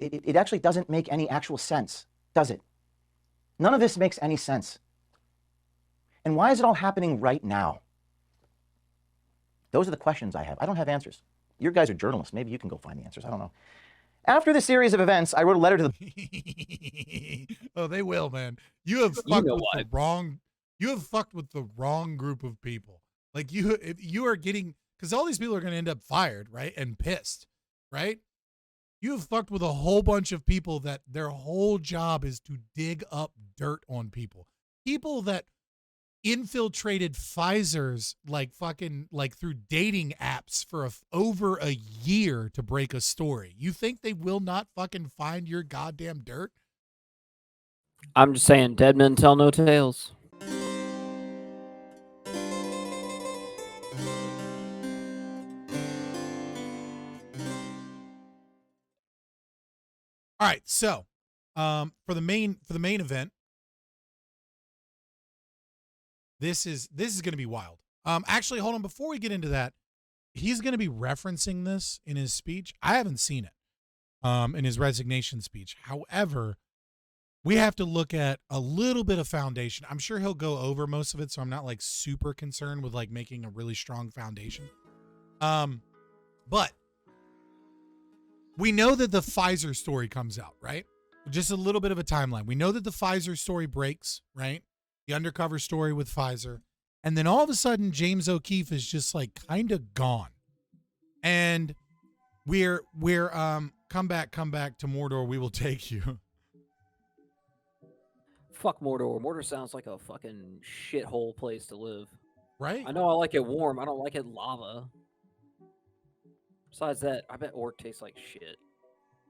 it actually doesn't make any actual sense, does it? None of this makes any sense. And why is it all happening right now? Those are the questions I have. I don't have answers. You guys are journalists. Maybe you can go find the answers. I don't know. After the series of events, I wrote a letter to the... Oh, they will, man. You have fucked with the wrong... You have fucked with the wrong group of people. Like, if you are getting... Because all these people are going to end up fired, right? And pissed, right? You have fucked with a whole bunch of people that their whole job is to dig up dirt on people. People that infiltrated Pfizer's like through dating apps for over a year to break a story. You think they will not fucking find your goddamn dirt? I'm just saying, dead men tell no tales. All right, so for the main event, this is going to be wild. Actually, hold on. Before we get into that, he's going to be referencing this in his speech. I haven't seen it in his resignation speech. However, we have to look at a little bit of foundation. I'm sure he'll go over most of it, so I'm not like super concerned with like making a really strong foundation. But we know that the Pfizer story comes out, right? Just a little bit of a timeline. We know that the Pfizer story breaks, right? The undercover story with Pfizer. And then all of a sudden, James O'Keefe is just like kind of gone. And we're come back to Mordor, we will take you. Fuck Mordor. Mordor sounds like a fucking shithole place to live. Right? I know I like it warm. I don't like it lava. Besides that, I bet Orc tastes like shit.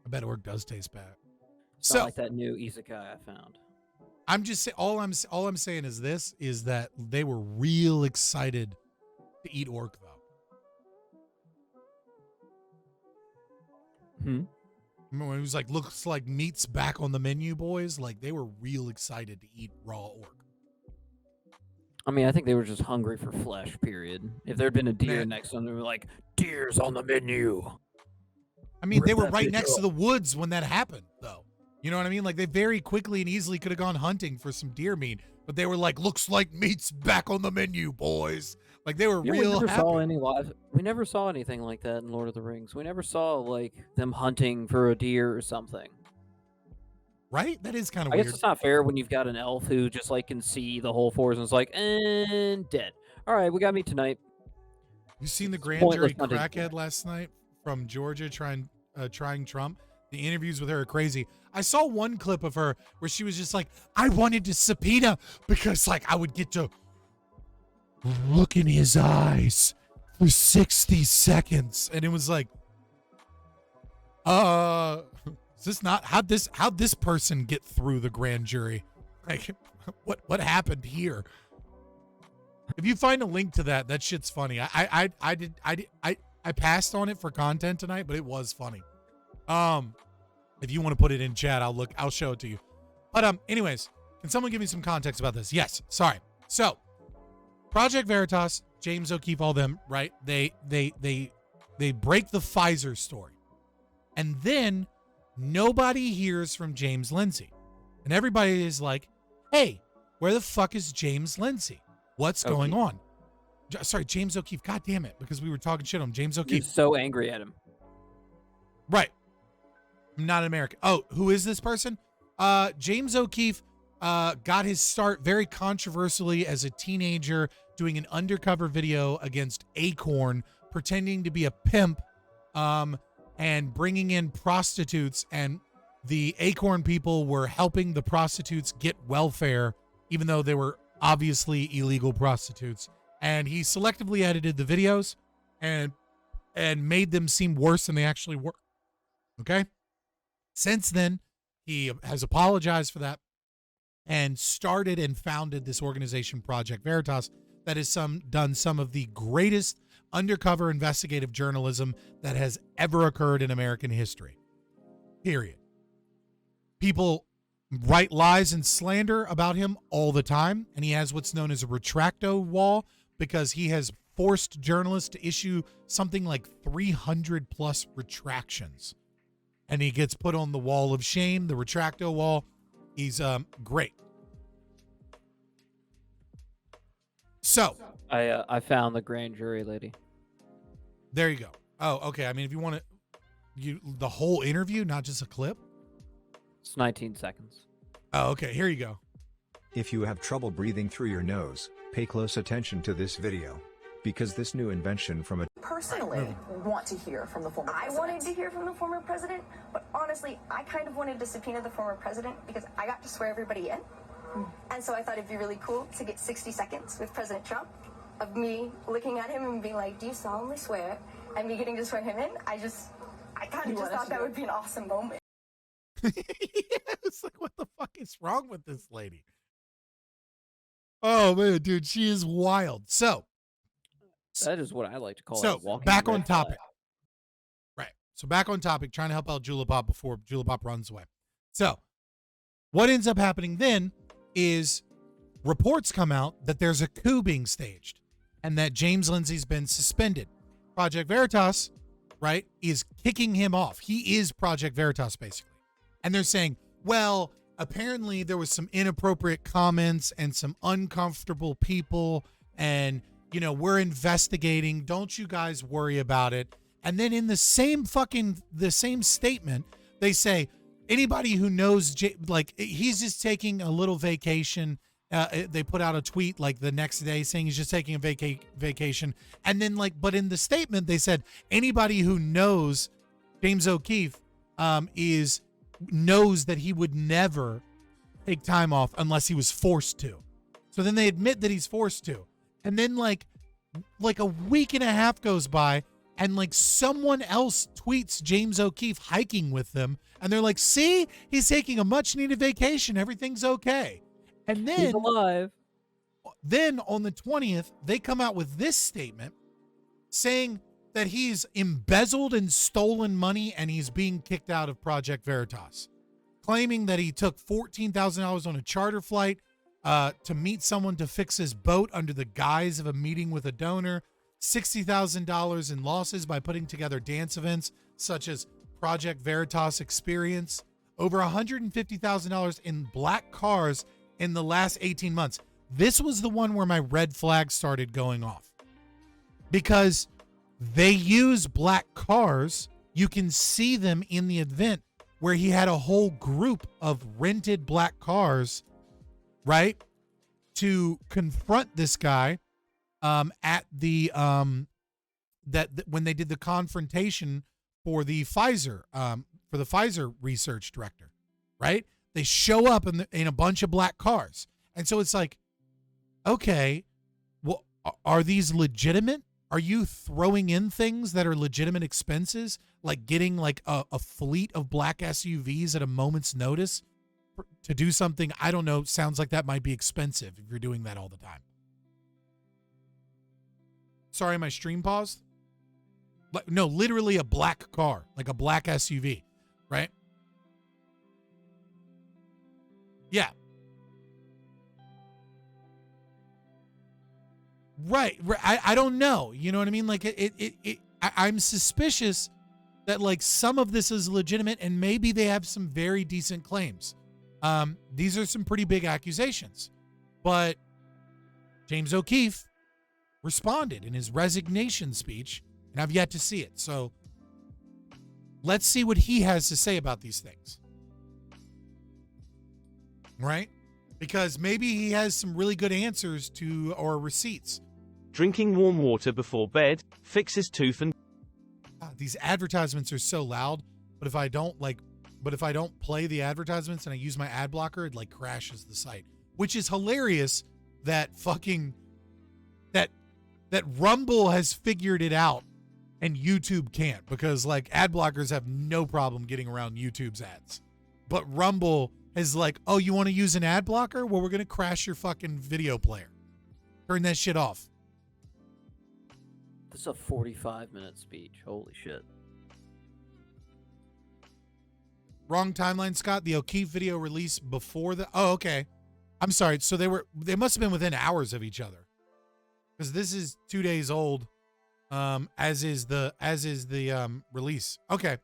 I bet Orc does taste bad. It's not like that new isekai I found. I'm just saying, all I'm saying is this, is that they were real excited to eat Orc, though. When it was like, looks like meat's back on the menu, boys. Like, they were real excited to eat raw Orc. I mean, I think they were just hungry for flesh, period. If there'd been a deer next to them, they were like, deer's on the menu. I mean, they were right next to the woods when that happened, though. You know what I mean? Like, they very quickly and easily could have gone hunting for some deer meat, but they were like, looks like meat's back on the menu, boys. Like, they were real happy. We never saw anything like that in Lord of the Rings. We never saw, like, them hunting for a deer or something. Right? That is kind of weird. I guess it's not fair when you've got an elf who just, like, can see the whole forest and is like, and dead. All right, we got meat tonight. You seen the grand jury crackhead last night from Georgia trying Trump? The interviews with her are crazy. I saw one clip of her where she was just like, I wanted to subpoena because, like, I would get to look in his eyes for 60 seconds. And it was like, is this not how'd this person get through the grand jury? Like, what happened here? If you find a link to that shit's funny. I passed on it for content tonight, but it was funny. If you want to put it in chat, I'll show it to you. But anyways, can someone give me some context about this? Yes, sorry. So, Project Veritas, James O'Keefe, all them, right? They break the Pfizer story. And then nobody hears from James Lindsay. And everybody is like, hey, where the fuck is James Lindsay? What's going on? Sorry, James O'Keefe. God damn it. Because we were talking shit on him. James O'Keefe. You're so angry at him. Right. I'm not American. Oh, who is this person? James O'Keefe got his start very controversially as a teenager doing an undercover video against Acorn, pretending to be a pimp and bringing in prostitutes. And the Acorn people were helping the prostitutes get welfare, even though they were obviously illegal prostitutes. And he selectively edited the videos and made them seem worse than they actually were. Okay? Since then, he has apologized for that and started and founded this organization, Project Veritas, that has done some of the greatest undercover investigative journalism that has ever occurred in American history. Period. People write lies and slander about him all the time, and he has what's known as a retracto wall because he has forced journalists to issue something like 300 plus retractions. and he gets put on the wall of shame, the retracto wall. He's great. So I found the grand jury lady. there you go. Oh, okay. I mean, if you want to, the whole interview, not just a clip. It's 19 seconds. Oh, okay. Here you go. If you have trouble breathing through your nose, pay close attention to this video. Because this new invention from a personally want to hear from the former president. I wanted to hear from the former president, but honestly, I kind of wanted to subpoena the former president because I got to swear everybody in. And so I thought it'd be really cool to get 60 seconds with President Trump of me looking at him and being like, do you solemnly swear? And me getting to swear him in. I kind of just thought that would be an awesome moment. Yeah, it's like, what the fuck is wrong with this lady? Oh man, dude, she is wild. So That is what I like to call So, a walking back red on topic. flag. Right. So back on topic, trying to help out Julipop before Julipop runs away. So what ends up happening then is reports come out that there's a coup being staged and that James Lindsay's been suspended. Project Veritas, right, is kicking him off. He is Project Veritas, basically. And they're saying, well, apparently there was some inappropriate comments and some uncomfortable people, and we're investigating. Don't you guys worry about it. And then in the same statement, they say anybody who knows, he's just taking a little vacation. They put out a tweet like the next day saying he's just taking a vacation. And then but in the statement, they said anybody who knows James O'Keefe knows that he would never take time off unless he was forced to. So then they admit that he's forced to. And then like a week and a half goes by and someone else tweets James O'Keefe hiking with them. And they're like, see, he's taking a much needed vacation. Everything's okay. And then He's alive. Then on the 20th, they come out with this statement saying that he's embezzled and stolen money and he's being kicked out of Project Veritas, claiming that he took $14,000 on a charter flight to meet someone to fix his boat under the guise of a meeting with a donor, $60,000 in losses by putting together dance events such as Project Veritas Experience, over $150,000 in black cars in the last 18 months. This was the one where my red flag started going off because they use black cars. You can see them in the event where he had a whole group of rented black cars, right, to confront this guy at the when they did the confrontation for the Pfizer research director, right? They show up in a bunch of black cars. And so it's like, okay, well, are these legitimate? Are you throwing in things that are legitimate expenses, like getting a fleet of black SUVs at a moment's notice to do something? I don't know. Sounds like that might be expensive if you're doing that all the time. Sorry, my stream paused. No, literally a black car, like a black SUV, right? Yeah. Right. I don't know. You know what I mean? I'm suspicious that some of this is legitimate and maybe they have some very decent claims. These are some pretty big accusations, but James O'Keefe responded in his resignation speech, and I've yet to see it. So let's see what he has to say about these things. Right? Because maybe he has some really good answers to or receipts. Drinking warm water before bed fixes tooth and these advertisements are so loud, but if I don't play the advertisements and I use my ad blocker, it crashes the site, which is hilarious that that Rumble has figured it out and YouTube can't, because ad blockers have no problem getting around YouTube's ads. But Rumble is oh, you want to use an ad blocker? Well, we're going to crash your fucking video player. Turn that shit off. This is a 45-minute speech. Holy shit. Wrong timeline, Scott. The O'Keefe video released before the... Oh, okay. I'm sorry. So they must have been within hours of each other. Because this is 2 days old, as is the release. Okay.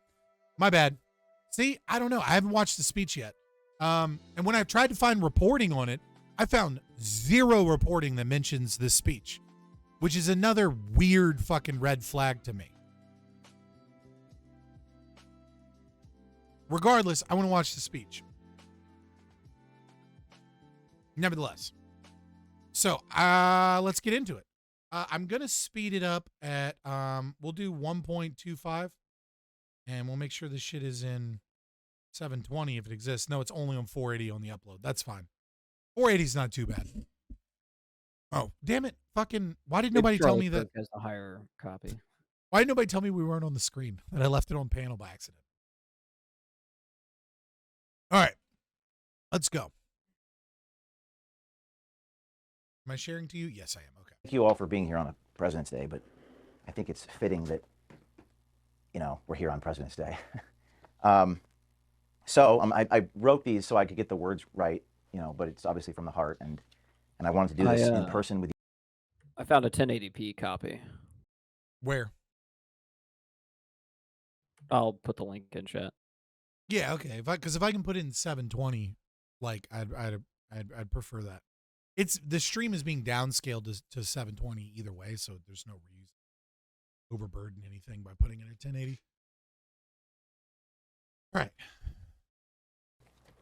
My bad. See, I don't know. I haven't watched the speech yet. And when I tried to find reporting on it, I found zero reporting that mentions this speech, which is another weird fucking red flag to me. Regardless, I want to watch the speech. Nevertheless. So, let's get into it. I'm going to speed it up at, we'll do 1.25, and we'll make sure this shit is in 720 if it exists. No, it's only on 480 on the upload. That's fine. 480 is not too bad. Oh, damn it. Fucking, why did nobody tell me that? As the higher copy. Why did nobody tell me we weren't on the screen? That I left it on panel by accident. All right. Let's go. Am I sharing to you? Yes, I am. Okay. Thank you all for being here on a President's Day, but I think it's fitting that, you know, we're here on President's Day. I wrote these so I could get the words right, you know, but it's obviously from the heart, and I wanted to do this in person with you. I found a 1080p copy. Where? I'll put the link in chat. Yeah, okay. Because if I can put it in 720, like I'd prefer that. The stream is being downscaled to 720 either way, so there's no reason to overburden anything by putting it at 1080. All right.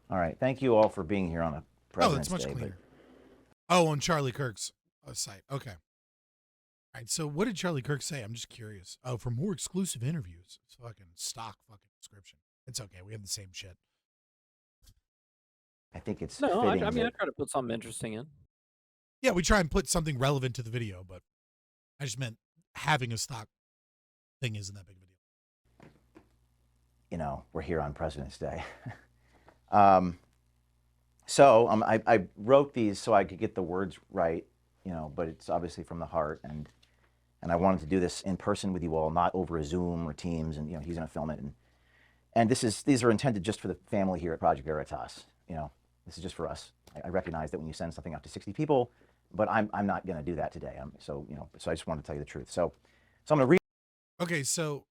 All right. Thank you all for being here on a President's that's much Day. cleaner. Oh, on Charlie Kirk's site. Okay. All right. So what did Charlie Kirk say? I'm just curious. Oh, for more exclusive interviews. It's fucking stock fucking description. It's okay. We have the same shit. I think it's No, I fitting mean, I that- try to put something interesting in. Yeah, we try and put something relevant to the video, but I just meant having a stock thing isn't that big of a deal. you know, we're here on President's Day. I wrote these so I could get the words right, you know, but it's obviously from the heart, and I wanted to do this in person with you all, not over a Zoom or Teams, and, you know, he's going to film it. And these are intended just for the family here at Project Veritas. You know, this is just for us. I recognize that when you send something out to 60 people, but I'm not going to do that today. So I just wanted to tell you the truth. So I'm going to read. Okay, so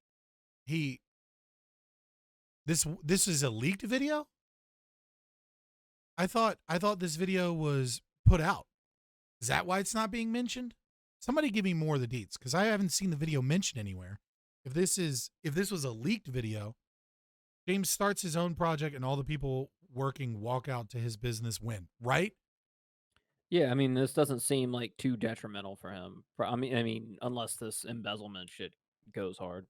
this is a leaked video? I thought this video was put out. Is that why it's not being mentioned? Somebody give me more of the deets, because I haven't seen the video mentioned anywhere. If this was a leaked video, James starts his own project and all the people working walk out to his business win, right? Yeah, I mean, this doesn't seem like too detrimental for him. I mean, unless this embezzlement shit goes hard.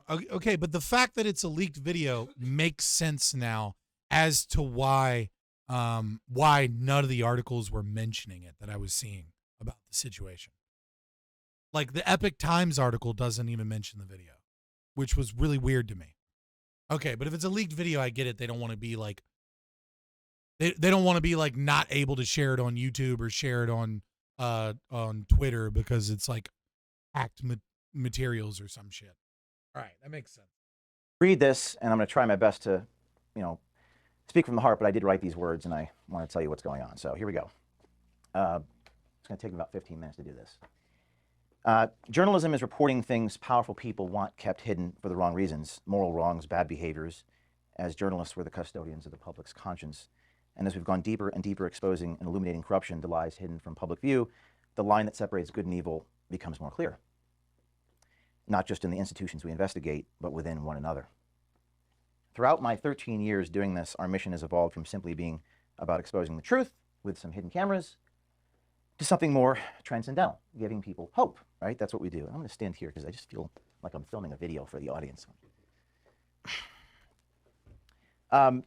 Okay, but the fact that it's a leaked video makes sense now as to why none of the articles were mentioning it that I was seeing about the situation. Like the Epic Times article doesn't even mention the video, which was really weird to me. Okay, but if it's a leaked video, I get it. They don't want to be like they don't want to be like not able to share it on YouTube or share it on Twitter because it's like hacked materials or some shit. All right, that makes sense. Read this, and I'm going to try my best to, you know, speak from the heart, but I did write these words, and I want to tell you what's going on. So here we go. It's going to take me about 15 minutes to do this. Journalism is reporting things powerful people want kept hidden for the wrong reasons, moral wrongs, bad behaviors. As journalists, we're the custodians of the public's conscience. And as we've gone deeper and deeper exposing and illuminating corruption, the lies hidden from public view, the line that separates good and evil becomes more clear. Not just in the institutions we investigate, but within one another. Throughout my 13 years doing this, our mission has evolved from simply being about exposing the truth with some hidden cameras to something more transcendental, giving people hope, right? That's what we do. And I'm going to stand here because I just feel like I'm filming a video for the audience. And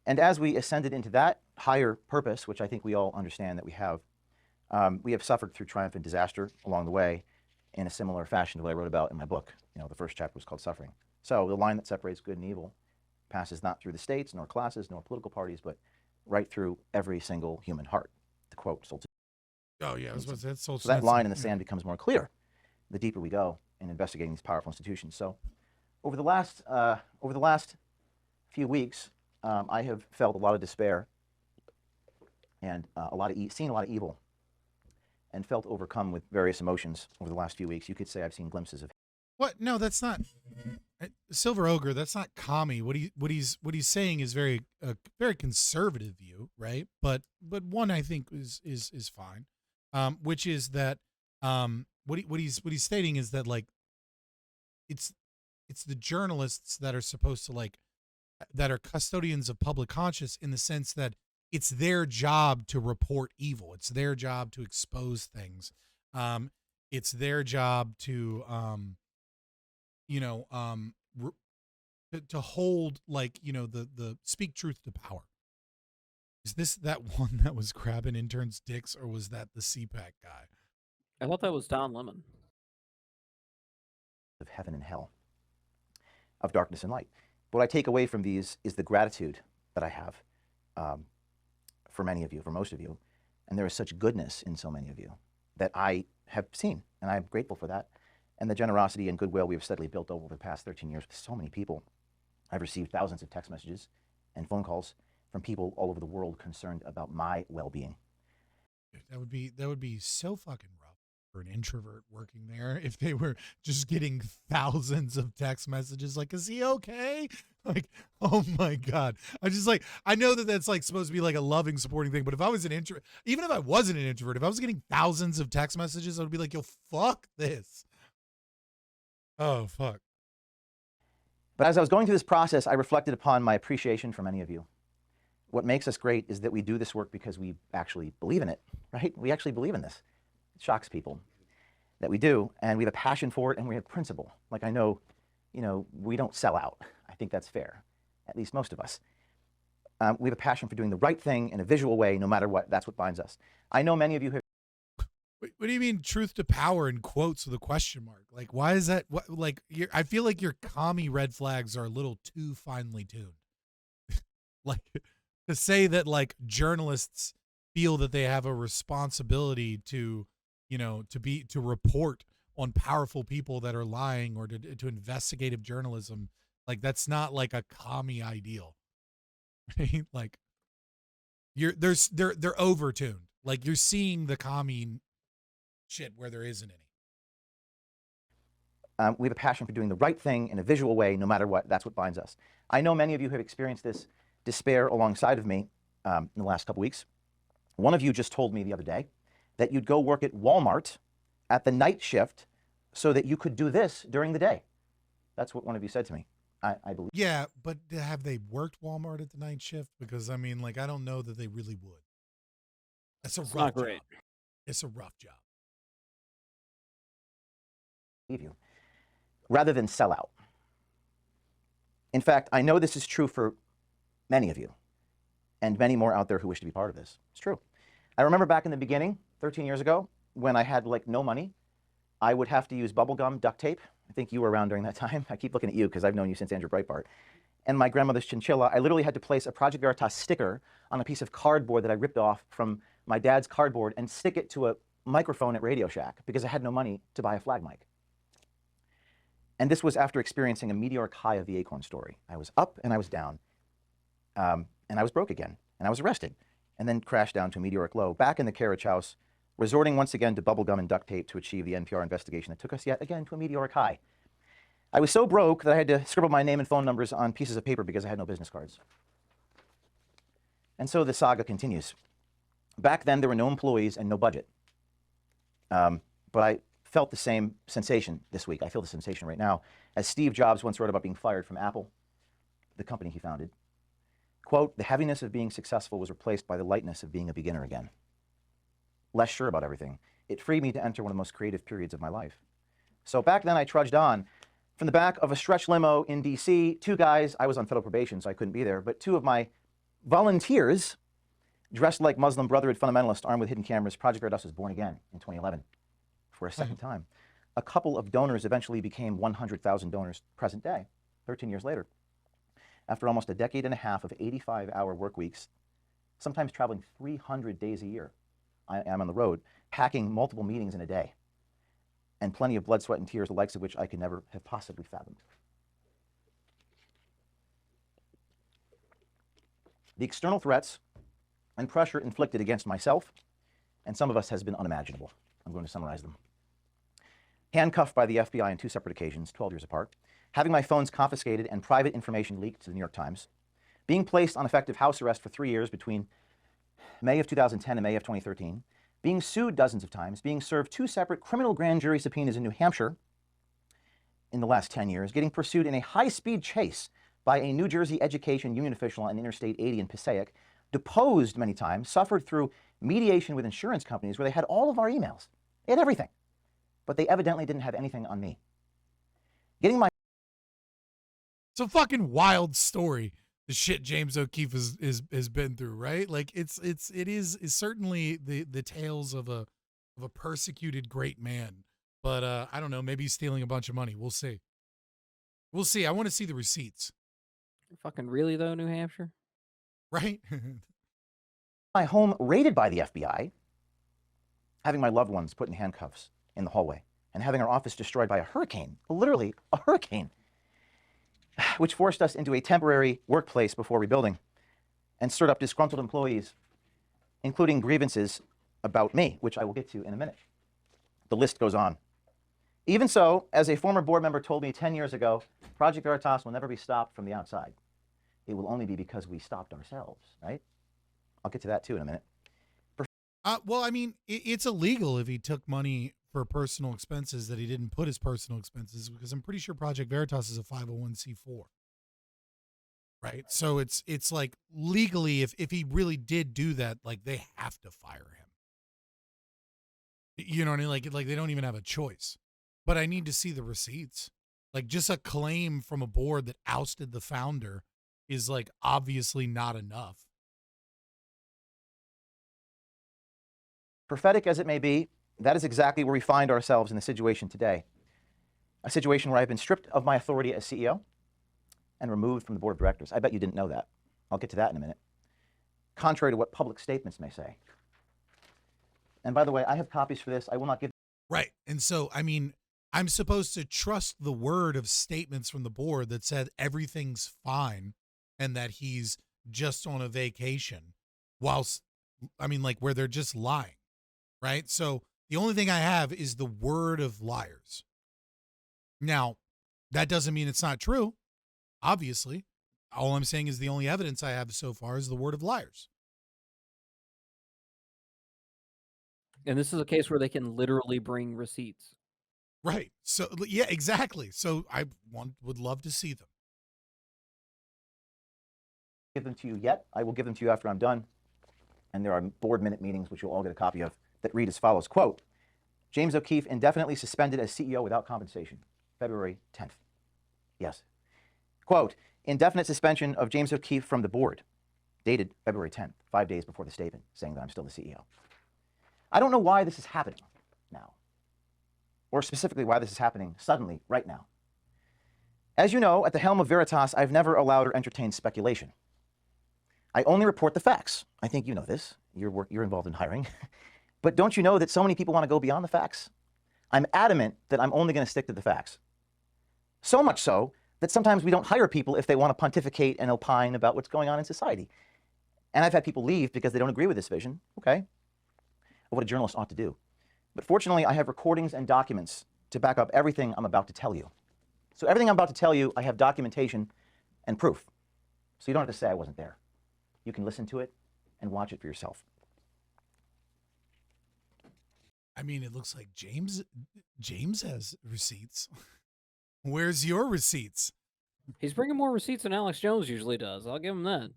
as we ascended into that higher purpose, which I think we all understand that we have suffered through triumph and disaster along the way in a similar fashion to what I wrote about in my book. You know, the first chapter was called Suffering. So the line that separates good and evil passes not through the states, nor classes, nor political parties, but right through every single human heart. To quote Solzhenitsyn. Oh yeah, that's so that line in the sand becomes more clear the deeper we go in investigating these powerful institutions. So over the last few weeks, I have felt a lot of despair and seen a lot of evil, and felt overcome with various emotions over the last few weeks. You could say I've seen glimpses of. What? No, that's not. Silver Ogre, that's not commie. What he's saying is very conservative view, right? But one I think is fine, which is that what he's stating is that like it's it's the journalists that are supposed to like that are custodians of public conscience in the sense that it's their job to report evil. It's their job to expose things. It's their job to you know re- to hold like the speak truth to power. Is this that one that was grabbing interns' dicks, or was that the CPAC guy? I thought that was Don Lemon. Of heaven and hell, of darkness and light. What I take away from these is the gratitude that I have for many of you, for most of you, and there is such goodness in so many of you that I have seen, and I'm grateful for that. And the generosity and goodwill we've steadily built over the past 13 years with so many people. I've received thousands of text messages and phone calls from people all over the world concerned about my well-being. That would be so fucking rough for an introvert working there if they were just getting thousands of text messages like, is he okay? Like, oh my God. I know that that's like supposed to be like a loving, supporting thing, but if I was an introvert, even if I wasn't an introvert, if I was getting thousands of text messages, I would be like, yo, fuck this. Oh, fuck. But as I was going through this process, I reflected upon my appreciation for many of you. What makes us great is that we do this work because we actually believe in it, right? We actually believe in this. It shocks people that we do, and we have a passion for it, and we have principle. Like I know, we don't sell out. I think that's fair, at least most of us. We have a passion for doing the right thing in a visual way, no matter what. That's what binds us. I know many of you have. What do you mean truth to power in quotes with a question mark? Like, why is that? What, like, I feel like your commie red flags are a little too finely tuned. Like, to say that, like, journalists feel that they have a responsibility to, to report on powerful people that are lying or to investigative journalism, like, that's not like a commie ideal. Right? Like, they're overtuned. Like, you're seeing the commie shit where there isn't any. We have a passion for doing the right thing in a visual way, no matter what. That's what binds us. I know many of you have experienced this despair alongside of me in the last couple weeks. One of you just told me the other day that you'd go work at Walmart at the night shift so that you could do this during the day. That's what one of you said to me. I believe. Yeah, but have they worked Walmart at the night shift? Because I mean, like, I don't know that they really would. It's It's rough not great. job. It's a rough job. You, rather than sell out. In fact, I know this is true for many of you and many more out there who wish to be part of this. It's true. I remember back in the beginning, 13 years ago, when I had like no money, I would have to use bubblegum duct tape. I think you were around during that time. I keep looking at you because I've known you since Andrew Breitbart. And my grandmother's chinchilla, I literally had to place a Project Veritas sticker on a piece of cardboard that I ripped off from my dad's cardboard and stick it to a microphone at Radio Shack because I had no money to buy a flag mic. And this was after experiencing a meteoric high of the acorn story. I was up and I was down, and I was broke again, and I was arrested, and then crashed down to a meteoric low, back in the carriage house, resorting once again to bubblegum and duct tape to achieve the NPR investigation that took us yet again to a meteoric high. I was so broke that I had to scribble my name and phone numbers on pieces of paper because I had no business cards. And so the saga continues. Back then, there were no employees and no budget. But I felt the same sensation this week. I feel the sensation right now. As Steve Jobs once wrote about being fired from Apple, the company he founded, quote, "The heaviness of being successful was replaced by the lightness of being a beginner again. Less sure about everything. It freed me to enter one of the most creative periods of my life." So back then I trudged on. From the back of a stretch limo in DC, two guys, I was on federal probation so I couldn't be there, but two of my volunteers, dressed like Muslim Brotherhood fundamentalists armed with hidden cameras. Project Veritas was born again in 2011 for a second time. A couple of donors eventually became 100,000 donors present day, 13 years later. After almost a decade and a half of 85-hour work weeks, sometimes traveling 300 days a year, I am on the road, packing multiple meetings in a day, and plenty of blood, sweat, and tears, the likes of which I could never have possibly fathomed. The external threats and pressure inflicted against myself and some of us has been unimaginable. I'm going to summarize them. handcuffed by the FBI on 2 separate occasions, 12 years apart, having my phones confiscated and private information leaked to the New York Times, being placed on effective house arrest for 3 years between May of 2010 and May of 2013, being sued dozens of times, being served 2 separate criminal grand jury subpoenas in New Hampshire in the last 10 years, getting pursued in a high-speed chase by a New Jersey education union official on Interstate 80 in Passaic, deposed many times, suffered through mediation with insurance companies where they had all of our emails. They had everything. But they evidently didn't have anything on me. Getting my It's a fucking wild story. The shit James O'Keefe has been through, right? Like it is certainly the tales of a persecuted great man. But I don't know, maybe he's stealing a bunch of money. We'll see. We'll see. I want to see the receipts. Fucking really though, New Hampshire? Right? my home raided by the FBI, having my loved ones put in handcuffs in the hallway, and having our office destroyed by a hurricane, literally a hurricane, which forced us into a temporary workplace before rebuilding and stirred up disgruntled employees, including grievances about me, which I will get to in a minute. The list goes on. Even so, as a former board member told me 10 years ago, Project Veritas will never be stopped from the outside. It will only be because we stopped ourselves, right? I'll get to that too in a minute. Well, I mean, it's illegal if he took money for personal expenses that he didn't put as personal expenses, because I'm pretty sure Project Veritas is a 501c4. Right? So it's like legally, if he really did do that, like they have to fire him. You know what I mean? Like they don't even have a choice. But I need to see the receipts. Like just a claim from a board that ousted the founder is like obviously not enough. Prophetic as it may be, that is exactly where we find ourselves in the situation today. A situation where I've been stripped of my authority as CEO and removed from the board of directors. I bet you didn't know that. I'll get to that in a minute. Contrary to what public statements may say. And by the way, I have copies for this. I will not give. Right. And so, I mean, I'm supposed to trust the word of statements from the board that said everything's fine and that he's just on a vacation whilst, I mean, like where they're just lying. Right. So the only thing I have is the word of liars. Now, that doesn't mean it's not true. Obviously, all I'm saying is the only evidence I have so far is the word of liars. And this is a case where they can literally bring receipts. Right. So, yeah, exactly. So I would love to see them. Give them to you yet. I will give them to you after I'm done. And there are board minute meetings, which you'll all get a copy of, that read as follows. Quote, James O'Keefe indefinitely suspended as CEO without compensation, February 10th. Yes. Quote, indefinite suspension of James O'Keefe from the board, dated February 10th, 5 days before the statement, saying that I'm still the CEO. I don't know why this is happening now, or specifically why this is happening suddenly, right now. As you know, at the helm of Veritas, I've never allowed or entertained speculation. I only report the facts. I think you know this. You're involved in hiring. But don't you know that so many people want to go beyond the facts? I'm adamant that I'm only going to stick to the facts. So much so that sometimes we don't hire people if they want to pontificate and opine about what's going on in society. And I've had people leave because they don't agree with this vision, okay, of what a journalist ought to do. But fortunately, I have recordings and documents to back up everything I'm about to tell you. So everything I'm about to tell you, I have documentation and proof. So you don't have to say I wasn't there. You can listen to it and watch it for yourself. I mean, it looks like James has receipts. Where's your receipts? He's bringing more receipts than Alex Jones usually does. I'll give him that.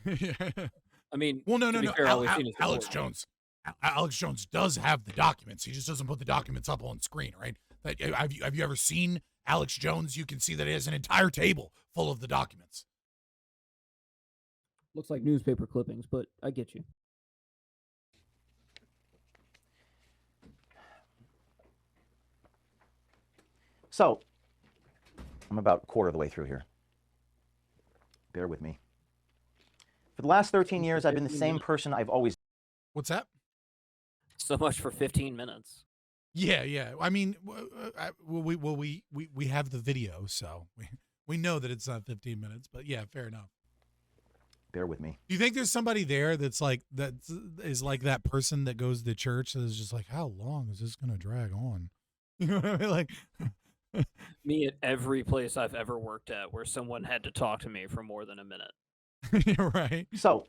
Yeah. I mean, well, no. fair, all we've seen is the Alex board. Jones. Alex Jones does have the documents. He just doesn't put the documents up on screen, right? Have you ever seen Alex Jones? You can see that he has an entire table full of the documents. Looks like newspaper clippings, but I get you. So, I'm about a quarter of the way through here. Bear with me. For the last 13 years, I've been the same person I've always. What's that? So much for 15 minutes. Yeah. I mean, we have the video, so we know that it's not 15 minutes. But yeah, fair enough. Bear with me. Do you think there's somebody there that's like that is like that person that goes to church that is just like, how long is this going to drag on? You know what I mean? Like, Me at every place I've ever worked at where someone had to talk to me for more than a minute. you're right. So,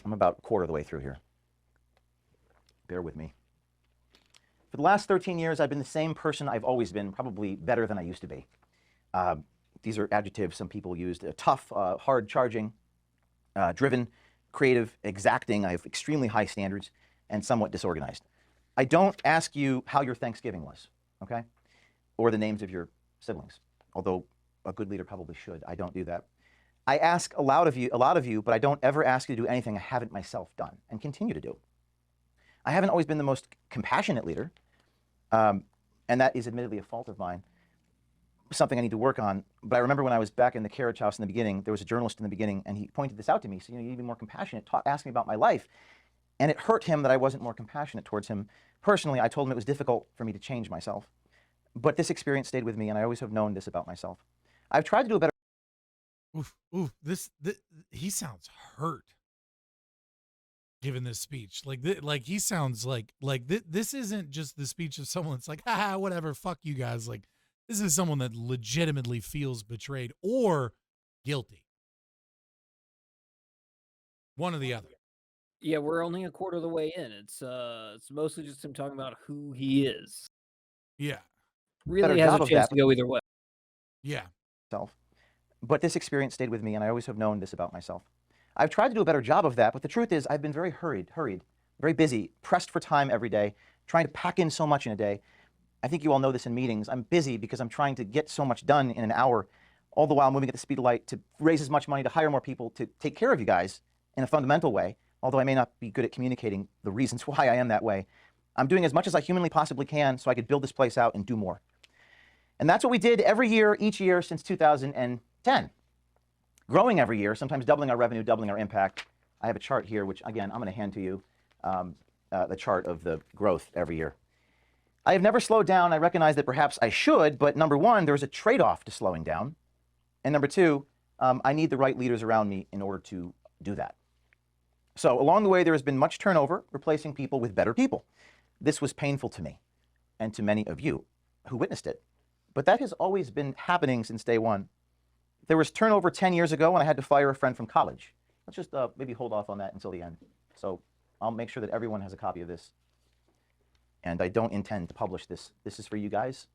I'm about a quarter of the way through here. Bear with me. For the last 13 years, I've been the same person I've always been, probably better than I used to be. These are adjectives some people used. Tough, hard-charging, driven, creative, exacting. I have extremely high standards and somewhat disorganized. I don't ask you how your Thanksgiving was, okay? Or the names of your siblings, although a good leader probably should. I don't do that. I ask a lot of you, but I don't ever ask you to do anything I haven't myself done and continue to do. I haven't always been the most compassionate leader, and that is admittedly a fault of mine, something I need to work on. But I remember when I was back in the carriage house in the beginning, there was a journalist in the beginning, and he pointed this out to me. He said, you need to be more compassionate. Ask me about my life. And it hurt him that I wasn't more compassionate towards him. Personally, I told him it was difficult for me to change myself. But this experience stayed with me, and I always have known this about myself. I've tried to do a better. Oof. This he sounds hurt giving this speech. Like he sounds like this isn't just the speech of someone that's like, whatever, fuck you guys. Like, this is someone that legitimately feels betrayed or guilty. One or the other. Yeah, we're only a quarter of the way in. It's mostly just him talking about who he is. Yeah. Really has a chance to go either way. Yeah. But this experience stayed with me, and I always have known this about myself. I've tried to do a better job of that, but the truth is I've been very hurried, very busy, pressed for time every day, trying to pack in so much in a day. I think you all know this in meetings. I'm busy because I'm trying to get so much done in an hour, all the while moving at the speed of light to raise as much money, to hire more people, to take care of you guys in a fundamental way, although I may not be good at communicating the reasons why I am that way. I'm doing as much as I humanly possibly can so I could build this place out and do more. And that's what we did every year, each year since 2010. Growing every year, sometimes doubling our revenue, doubling our impact. I have a chart here, which again, I'm going to hand to you, the chart of the growth every year. I have never slowed down. I recognize that perhaps I should, but number one, there's a trade-off to slowing down. And number two, I need the right leaders around me in order to do that. So along the way, there has been much turnover, replacing people with better people. This was painful to me and to many of you who witnessed it. But that has always been happening since day one. There was turnover 10 years ago when I had to fire a friend from college. Let's just maybe hold off on that until the end. So I'll make sure that everyone has a copy of this. And I don't intend to publish this. This is for you guys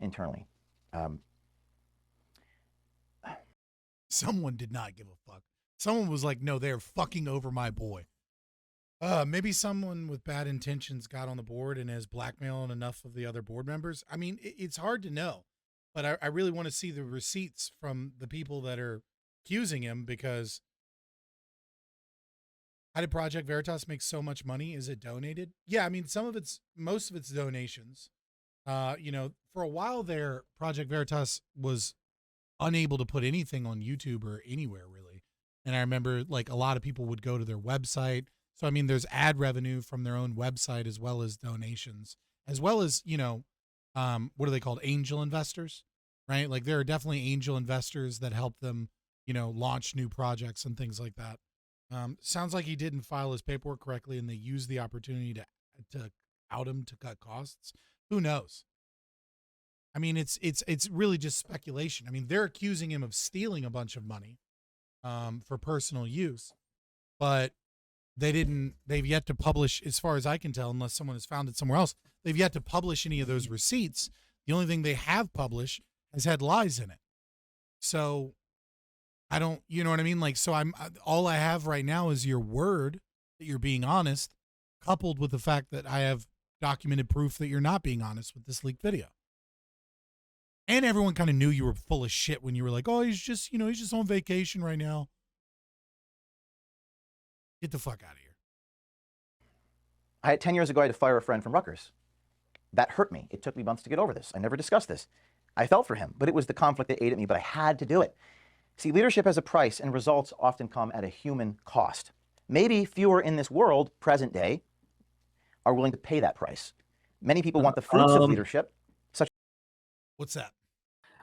internally. Someone did not give a fuck. Someone was like, no, they're fucking over my boy. Maybe someone with bad intentions got on the board and is blackmailing enough of the other board members. I mean, it's hard to know, but I really want to see the receipts from the people that are accusing him, because how did Project Veritas make so much money? Is it donated? Yeah, I mean, most of it's donations. For a while there, Project Veritas was unable to put anything on YouTube or anywhere really. And I remember like a lot of people would go to their website. So, I mean, there's ad revenue from their own website as well as donations, as well as, what are they called? Angel investors, right? Like there are definitely angel investors that help them, launch new projects and things like that. Sounds like he didn't file his paperwork correctly and they used the opportunity to out him to cut costs. Who knows? I mean, it's really just speculation. I mean, they're accusing him of stealing a bunch of money for personal use, but they've yet to publish, as far as I can tell, unless someone has found it somewhere else, they've yet to publish any of those receipts. The only thing they have published has had lies in it. So I don't, you know what I mean? Like, so all I have right now is your word that you're being honest, coupled with the fact that I have documented proof that you're not being honest with this leaked video. And everyone kind of knew you were full of shit when you were like, oh, he's just on vacation right now. Get the fuck out of here. 10 years ago, I had to fire a friend from Rutgers. That hurt me. It took me months to get over this. I never discussed this. I felt for him, but it was the conflict that ate at me, but I had to do it. See, leadership has a price, and results often come at a human cost. Maybe fewer in this world, present day, are willing to pay that price. Many people want the fruits of leadership. What's that?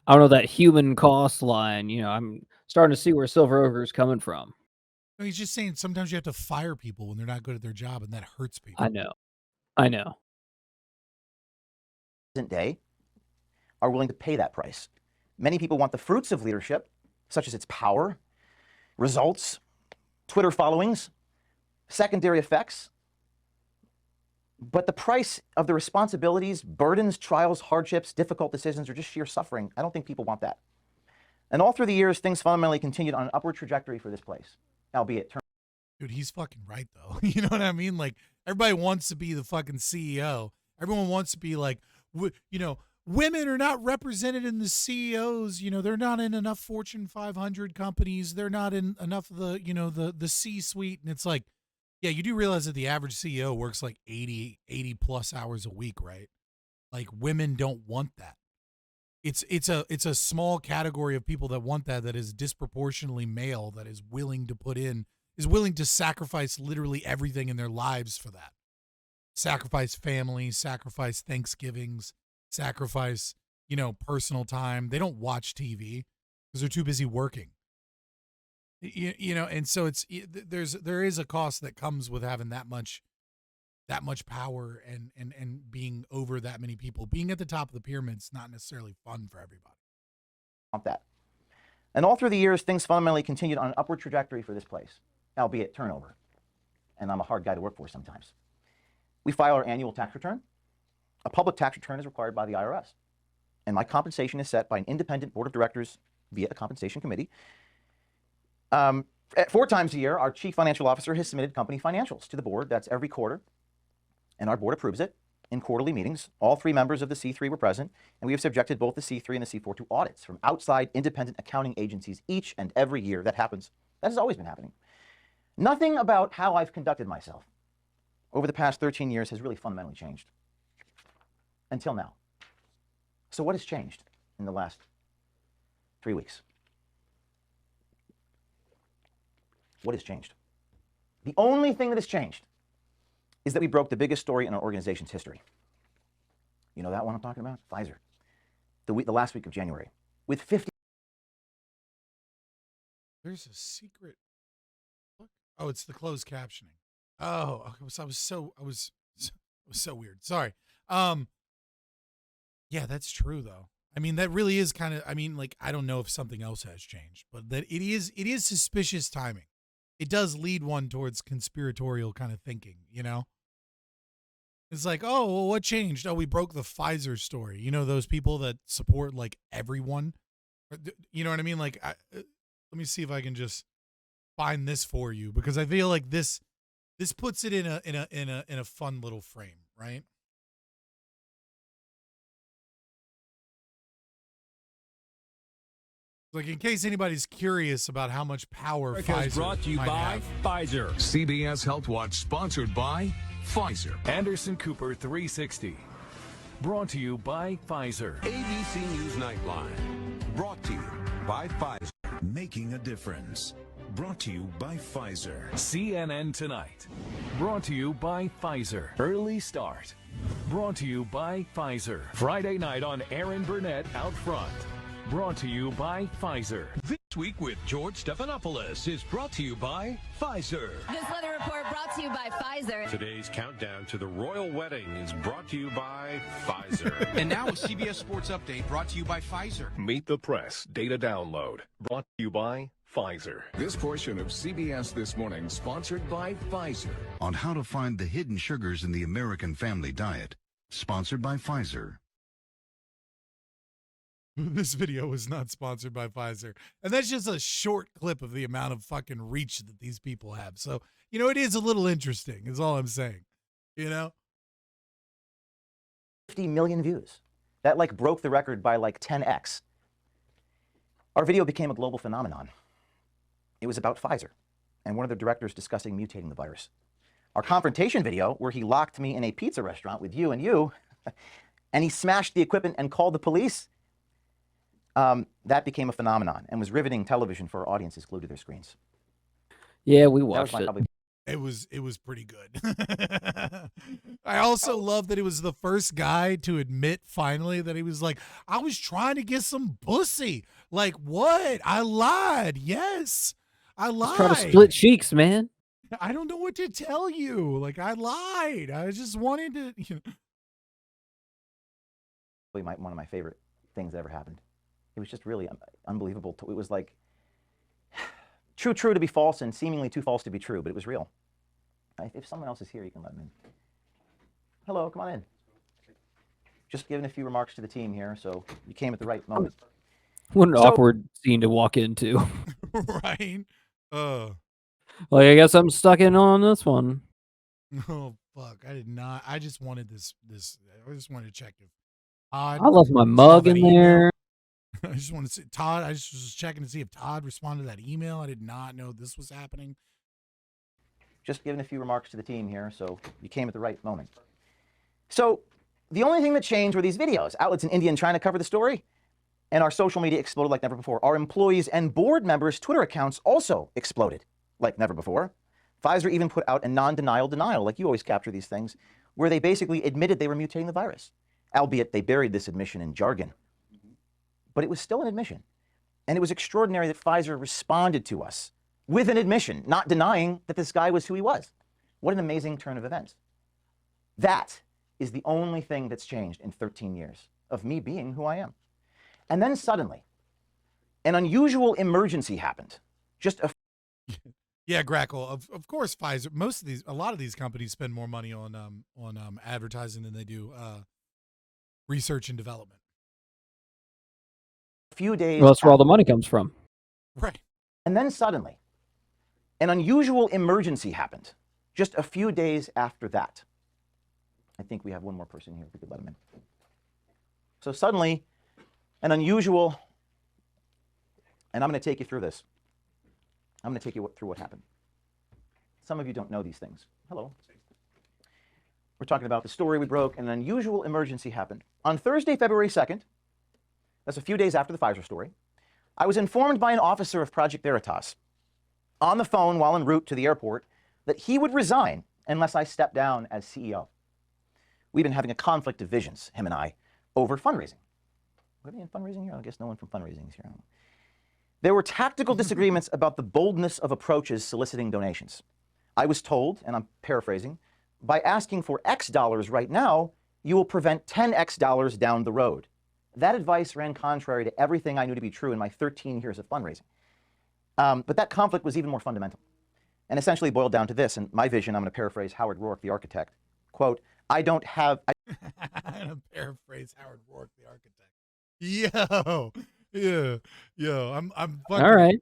I don't know that human cost line. I'm starting to see where Silver Ogre's coming from. No, he's just saying sometimes you have to fire people when they're not good at their job, and that hurts people. I know. day are willing to pay that price. Many people want the fruits of leadership, such as its power, results, Twitter followings, secondary effects. But the price of the responsibilities, burdens, trials, hardships, difficult decisions, or just sheer suffering, I don't think people want that. And all through the years, things fundamentally continued on an upward trajectory for this place, albeit Dude, he's fucking right, though. You know what I mean? Like, everybody wants to be the fucking CEO. Everyone wants to be like, you know, women are not represented in the CEOs. You know, they're not in enough Fortune 500 companies. They're not in enough of the, you know, the C-suite. And it's like, yeah, you do realize that the average CEO works like 80 plus hours a week, right? Like, women don't want that. It's a small category of people that want that is disproportionately male, that is willing to sacrifice literally everything in their lives for that. Sacrifice family, sacrifice Thanksgivings, sacrifice, you know, personal time. They don't watch TV because they're too busy working. You know, and so there is a cost that comes with having that much power and being over that many people. Being at the top of the pyramid's not necessarily fun for everybody. want that. And all through the years, things fundamentally continued on an upward trajectory for this place, albeit turnover. And I'm a hard guy to work for sometimes. We file our annual tax return. A public tax return is required by the IRS. And my compensation is set by an independent board of directors via a compensation committee. 4 times a year, our chief financial officer has submitted company financials to the board. That's every quarter. And our board approves it in quarterly meetings. All 3 members of the C3 were present, and we have subjected both the C3 and the C4 to audits from outside independent accounting agencies each and every year. That happens. That has always been happening. Nothing about how I've conducted myself over the past 13 years has really fundamentally changed until now. So what has changed in the last 3 weeks? What has changed? The only thing that has changed is that we broke the biggest story in our organization's history. You know that one I'm talking about? Pfizer. The last week of January. With 50. There's a secret. Oh, it's the closed captioning. Oh, I was so weird. Sorry. Yeah, that's true though. I mean, that really is kind of, I mean, like, I don't know if something else has changed, but that it is suspicious timing. It does lead one towards conspiratorial kind of thinking, you know? It's like, oh, well, what changed? Oh, we broke the Pfizer story. You know, those people that support like everyone. You know what I mean? Like, let me see if I can just find this for you, because I feel like this puts it in a fun little frame, right? Like, in case anybody's curious about how much power Pfizer brought to you might by have. Pfizer. CBS Health Watch sponsored by Pfizer. Anderson Cooper 360. Brought to you by Pfizer. ABC News Nightline. Brought to you by Pfizer. Making a difference. Brought to you by Pfizer. CNN Tonight. Brought to you by Pfizer. Early Start. Brought to you by Pfizer. Friday night on Aaron Burnett Out Front. Brought to you by Pfizer. This Week with George Stephanopoulos is brought to you by Pfizer. This weather report brought to you by Pfizer. Today's countdown to the royal wedding is brought to you by Pfizer. And now a CBS Sports Update brought to you by Pfizer. Meet the Press Data Download. Brought to you by Pfizer. This portion of CBS This Morning sponsored by Pfizer. On how to find the hidden sugars in the American family diet. Sponsored by Pfizer. This video was not sponsored by Pfizer. And that's just a short clip of the amount of fucking reach that these people have. So, you know, it is a little interesting, is all I'm saying. You know? 50 million views. That like broke the record by like 10x. Our video became a global phenomenon. It was about Pfizer and one of the directors discussing mutating the virus. Our confrontation video, where he locked me in a pizza restaurant with you, and he smashed the equipment and called the police, that became a phenomenon and was riveting television for our audiences glued to their screens. Yeah, we watched it. It was pretty good. I also love that it was the first guy to admit finally that he was like, I was trying to get some pussy. Like, what? I lied. Yes, I lied. Try to split cheeks, man. I don't know what to tell you. Like, I lied. I just wanted to, you know. one of my favorite things that ever happened. It was just really unbelievable. It was like true to be false and seemingly too false to be true, but it was real. If someone else is here, you can let them in. Hello, come on in. Just giving a few remarks to the team here, so you came at the right moment. What an awkward scene to walk into. Right? Like, I guess I'm stuck in on this one. Oh, fuck. I did not. I just wanted this. I just wanted to check if Todd. I left my mug in there. I just wanted to see Todd. I just was checking to see if Todd responded to that email. I did not know this was happening. Just giving a few remarks to the team here, so you came at the right moment. So the only thing that changed were these videos. Outlets in India and China covered the story, and our social media exploded like never before. Our employees and board members' Twitter accounts also exploded like never before. Pfizer even put out a non-denial denial, like you always capture these things, where they basically admitted they were mutating the virus, albeit they buried this admission in jargon. But it was still an admission. And it was extraordinary that Pfizer responded to us with an admission, not denying that this guy was who he was. What an amazing turn of events. That is the only thing that's changed in 13 years of me being who I am. And then suddenly, an unusual emergency happened. Just a Yeah, Grackle. Of course, Pfizer. A lot of these companies spend more money on advertising than they do research and development. few days. Well, that's where all the money comes from. Right. And then suddenly, an unusual emergency happened. Just a few days after that. I think we have one more person here if we could let him in. So suddenly, an unusual, and I'm going to take you through this. I'm going to take you through what happened. Some of you don't know these things. Hello. We're talking about the story we broke, and an unusual emergency happened. On Thursday, February 2nd, that's a few days after the Pfizer story, I was informed by an officer of Project Veritas on the phone while en route to the airport that he would resign unless I stepped down as CEO. We've been having a conflict of visions, him and I, over fundraising. Are they in fundraising here? I guess no one from fundraising is here. There were tactical disagreements about the boldness of approaches soliciting donations. I was told, and I'm paraphrasing, by asking for X dollars right now, you will prevent 10X dollars down the road. That advice ran contrary to everything I knew to be true in my 13 years of fundraising. But that conflict was even more fundamental and essentially boiled down to this. And my vision, I'm going to paraphrase Howard Rourke, the architect, quote, I'm going to paraphrase Howard Rourke, the architect. I'm fucking, All right.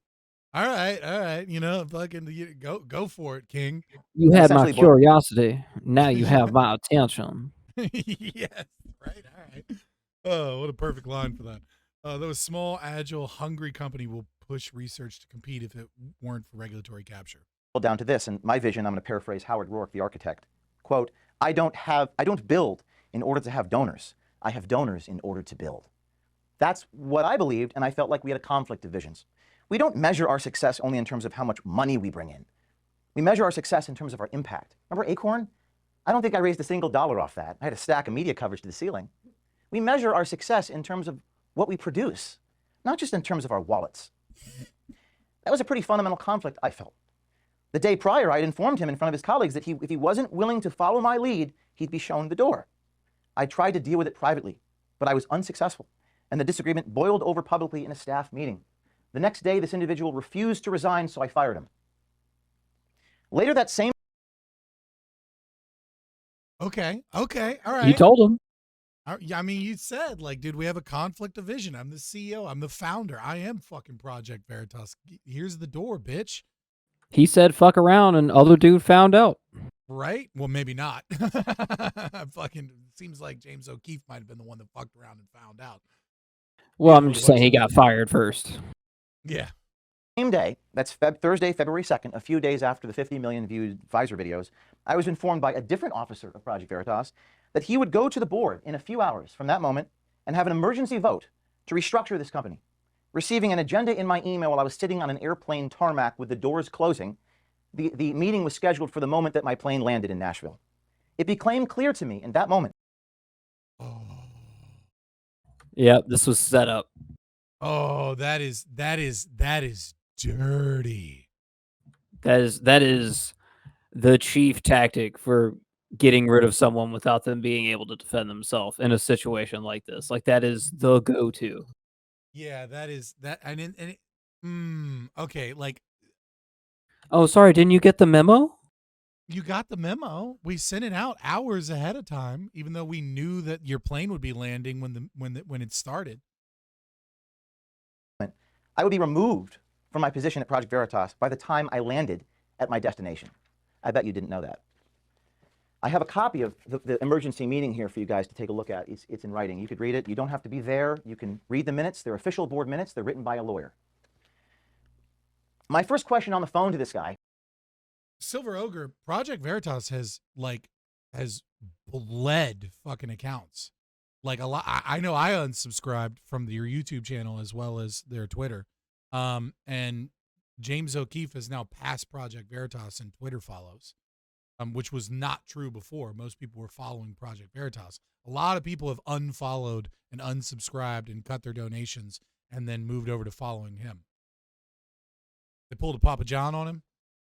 All right. You know, fucking go for it, King. You had my curiosity. Now you have my attention. Yes. Right. All right. Oh, what a perfect line for that. Though a small, agile, hungry company will push research to compete if it weren't for regulatory capture. Down to this, and my vision, I'm going to paraphrase Howard Rourke, the architect, quote, I don't build in order to have donors. I have donors in order to build. That's what I believed, and I felt like we had a conflict of visions. We don't measure our success only in terms of how much money we bring in. We measure our success in terms of our impact. Remember Acorn? I don't think I raised a single dollar off that. I had a stack of media coverage to the ceiling. We measure our success in terms of what we produce, not just in terms of our wallets. That was a pretty fundamental conflict, I felt. The day prior, I had informed him in front of his colleagues that if he wasn't willing to follow my lead, he'd be shown the door. I tried to deal with it privately, but I was unsuccessful, and the disagreement boiled over publicly in a staff meeting. The next day, this individual refused to resign, so I fired him. Later that same... Okay, all right. You told him. I mean, you said, like, dude, we have a conflict of vision. I'm the CEO. I'm the founder. I am fucking Project Veritas. Here's the door, bitch. He said fuck around and other dude found out. Right? Well, maybe not. Fucking seems like James O'Keefe might have been the one that fucked around and found out. Well, I'm just saying he got fired first. Yeah. Same day, that's Thursday, February 2nd, a few days after the 50 million viewed Pfizer videos, I was informed by a different officer of Project Veritas that he would go to the board in a few hours from that moment and have an emergency vote to restructure this company. Receiving an agenda in my email while I was sitting on an airplane tarmac with the doors closing, the meeting was scheduled for the moment that my plane landed in Nashville. It became clear to me in that moment. Yeah, this was set up. Oh, that is dirty. That is the chief tactic for getting rid of someone without them being able to defend themselves in a situation like this. Like, that is the go-to. Yeah, that is that. Okay, like, Oh, sorry, didn't you get the memo? you got the memo. We sent it out hours ahead of time, even though we knew that your plane would be landing when it started. I would be removed from my position at Project Veritas by the time I landed at my destination. I bet you didn't know that. I have a copy of the emergency meeting here for you guys to take a look at. It's in writing. You could read it. You don't have to be there. You can read the minutes. They're official board minutes. They're written by a lawyer. My first question on the phone to this guy. Silver Ogre, Project Veritas has bled fucking accounts. Like a lot. I know I unsubscribed from their YouTube channel as well as their Twitter. And James O'Keefe has now passed Project Veritas in Twitter follows, which was not true before. Most people were following Project Veritas. A lot of people have unfollowed and unsubscribed and cut their donations and then moved over to following him. They pulled a Papa John on him.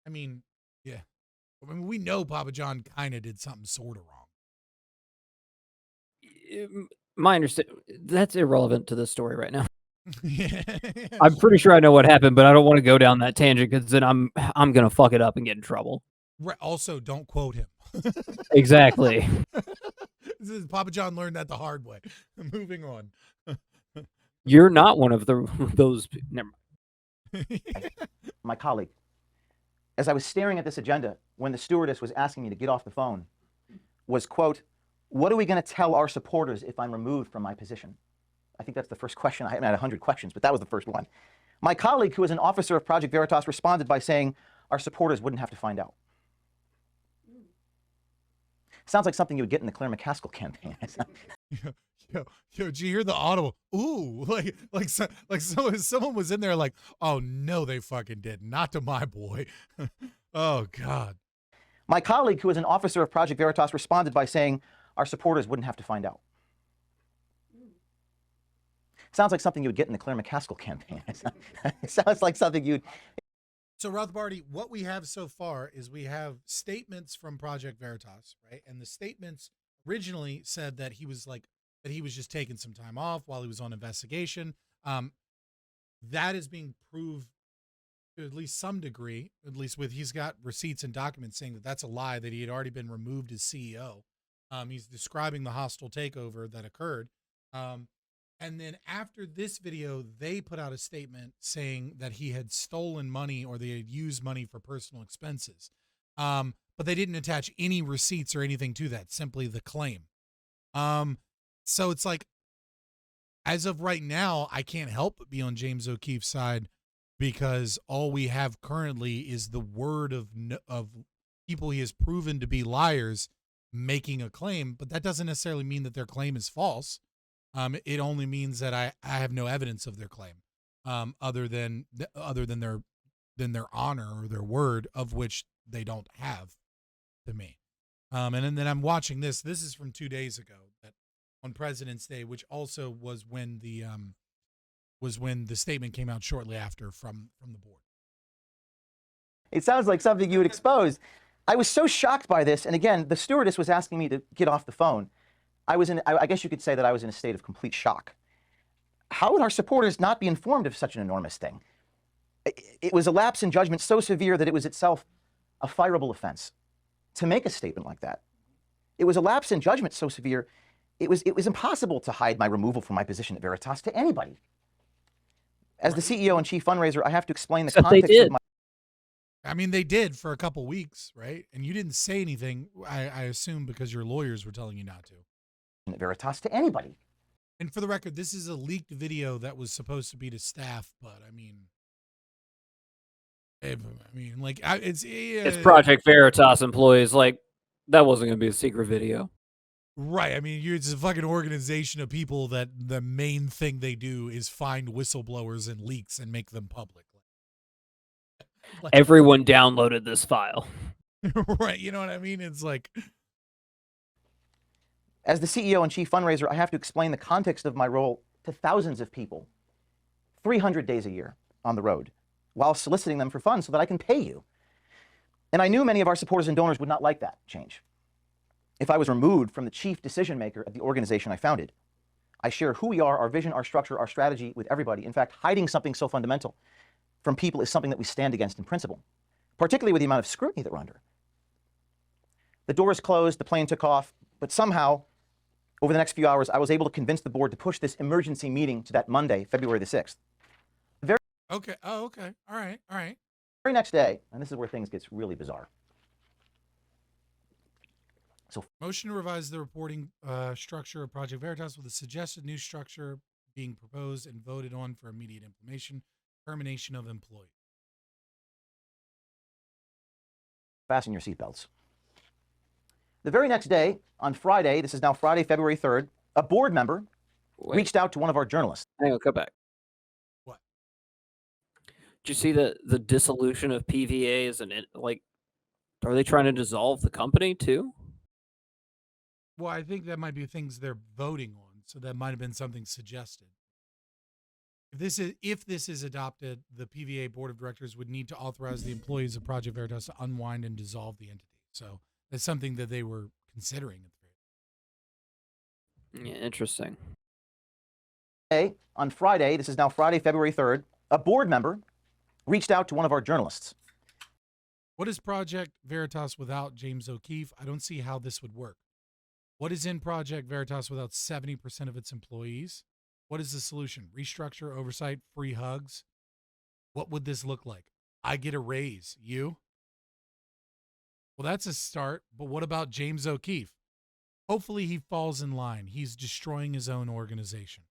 I mean, yeah. I mean, we know Papa John kind of did something sort of wrong. My understanding, that's irrelevant to this story right now. I'm pretty sure I know what happened, but I don't want to go down that tangent because then I'm gonna fuck it up and get in trouble. Also, don't quote him. Exactly. Papa John learned that the hard way. Moving on. You're not one of those. Never mind. My colleague, as I was staring at this agenda when the stewardess was asking me to get off the phone, was, quote, "What are we going to tell our supporters if I'm removed from my position?" I think that's the first question. I had 100 questions, but that was the first one. My colleague, who is an officer of Project Veritas, responded by saying, "Our supporters wouldn't have to find out." Sounds like something you would get in the Claire McCaskill campaign. Yo, did you hear the audible? Ooh, someone was in there like, oh no, they fucking did, not to my boy. Oh God. My colleague, who is an officer of Project Veritas, responded by saying, "Our supporters wouldn't have to find out." Sounds like something you would get in the Claire McCaskill campaign. It sounds like something you'd. So Rothbardi, what we have so far is we have statements from Project Veritas, right? And the statements originally said that he was just taking some time off while he was on investigation. That is being proved to at least some degree, at least he's got receipts and documents saying that that's a lie, that he had already been removed as CEO. He's describing the hostile takeover that occurred. And then after this video, they put out a statement saying that he had stolen money or they had used money for personal expenses. But they didn't attach any receipts or anything to that, simply the claim. So it's like, as of right now, I can't help but be on James O'Keefe's side because all we have currently is the word of people he has proven to be liars making a claim, but that doesn't necessarily mean that their claim is false. It only means that I have no evidence of their claim, other than their honor or their word, of which they don't have to me. And then I'm watching this. This is from 2 days ago, that on President's Day, which also was when the statement came out shortly after from the board. It sounds like something you would expose. I was so shocked by this, and again, the stewardess was asking me to get off the phone. I guess you could say that I was in a state of complete shock. How would our supporters not be informed of such an enormous thing? It was a lapse in judgment so severe that it was itself a fireable offense to make a statement like that. It was a lapse in judgment so severe, it was impossible to hide my removal from my position at Veritas to anybody. As the CEO and chief fundraiser, I have to explain the context of my... I mean, they did for a couple weeks, right? And you didn't say anything, I assume, because your lawyers were telling you not to. At Veritas to anybody. And for the record, this is a leaked video that was supposed to be to staff, but I mean, it's Project Veritas employees. Like, that wasn't going to be a secret video. Right. I mean, it's a fucking organization of people that the main thing they do is find whistleblowers and leaks and make them public. Everyone downloaded this file. Right. You know what I mean? It's like... As the CEO and chief fundraiser, I have to explain the context of my role to thousands of people, 300 days a year on the road, while soliciting them for funds so that I can pay you. And I knew many of our supporters and donors would not like that change. if I was removed from the chief decision maker at the organization I founded. I share who we are, our vision, our structure, our strategy with everybody. In fact, hiding something so fundamental from people is something that we stand against in principle, particularly with the amount of scrutiny that we're under. The doors closed, the plane took off, but somehow, over the next few hours, I was able to convince the board to push this emergency meeting to that Monday, February the 6th. Okay. Oh, okay. All right. All right. Very next day, and this is where things gets really bizarre. So, motion to revise the reporting structure of Project Veritas with a suggested new structure being proposed and voted on for immediate implementation. Termination of employee. Fasten your seatbelts. The very next day, on Friday, this is now Friday, February 3rd, a board member reached out to one of our journalists. Hang on, go back. What? Did you see the dissolution of PVAs and like, are they trying to dissolve the company too? Well, I think that might be things they're voting on, so that might have been something suggested. If this is adopted, the PVA board of directors would need to authorize the employees of Project Veritas to unwind and dissolve the entity. So that's something that they were considering. Yeah, interesting. On Friday, this is now Friday, February 3rd, a board member reached out to one of our journalists. What is Project Veritas without James O'Keefe? I don't see how this would work. What is in Project Veritas without 70% of its employees? What is the solution? Restructure, oversight, free hugs? What would this look like? I get a raise. You? Well, that's a start, but what about James O'Keefe? Hopefully he falls in line. He's destroying his own organization.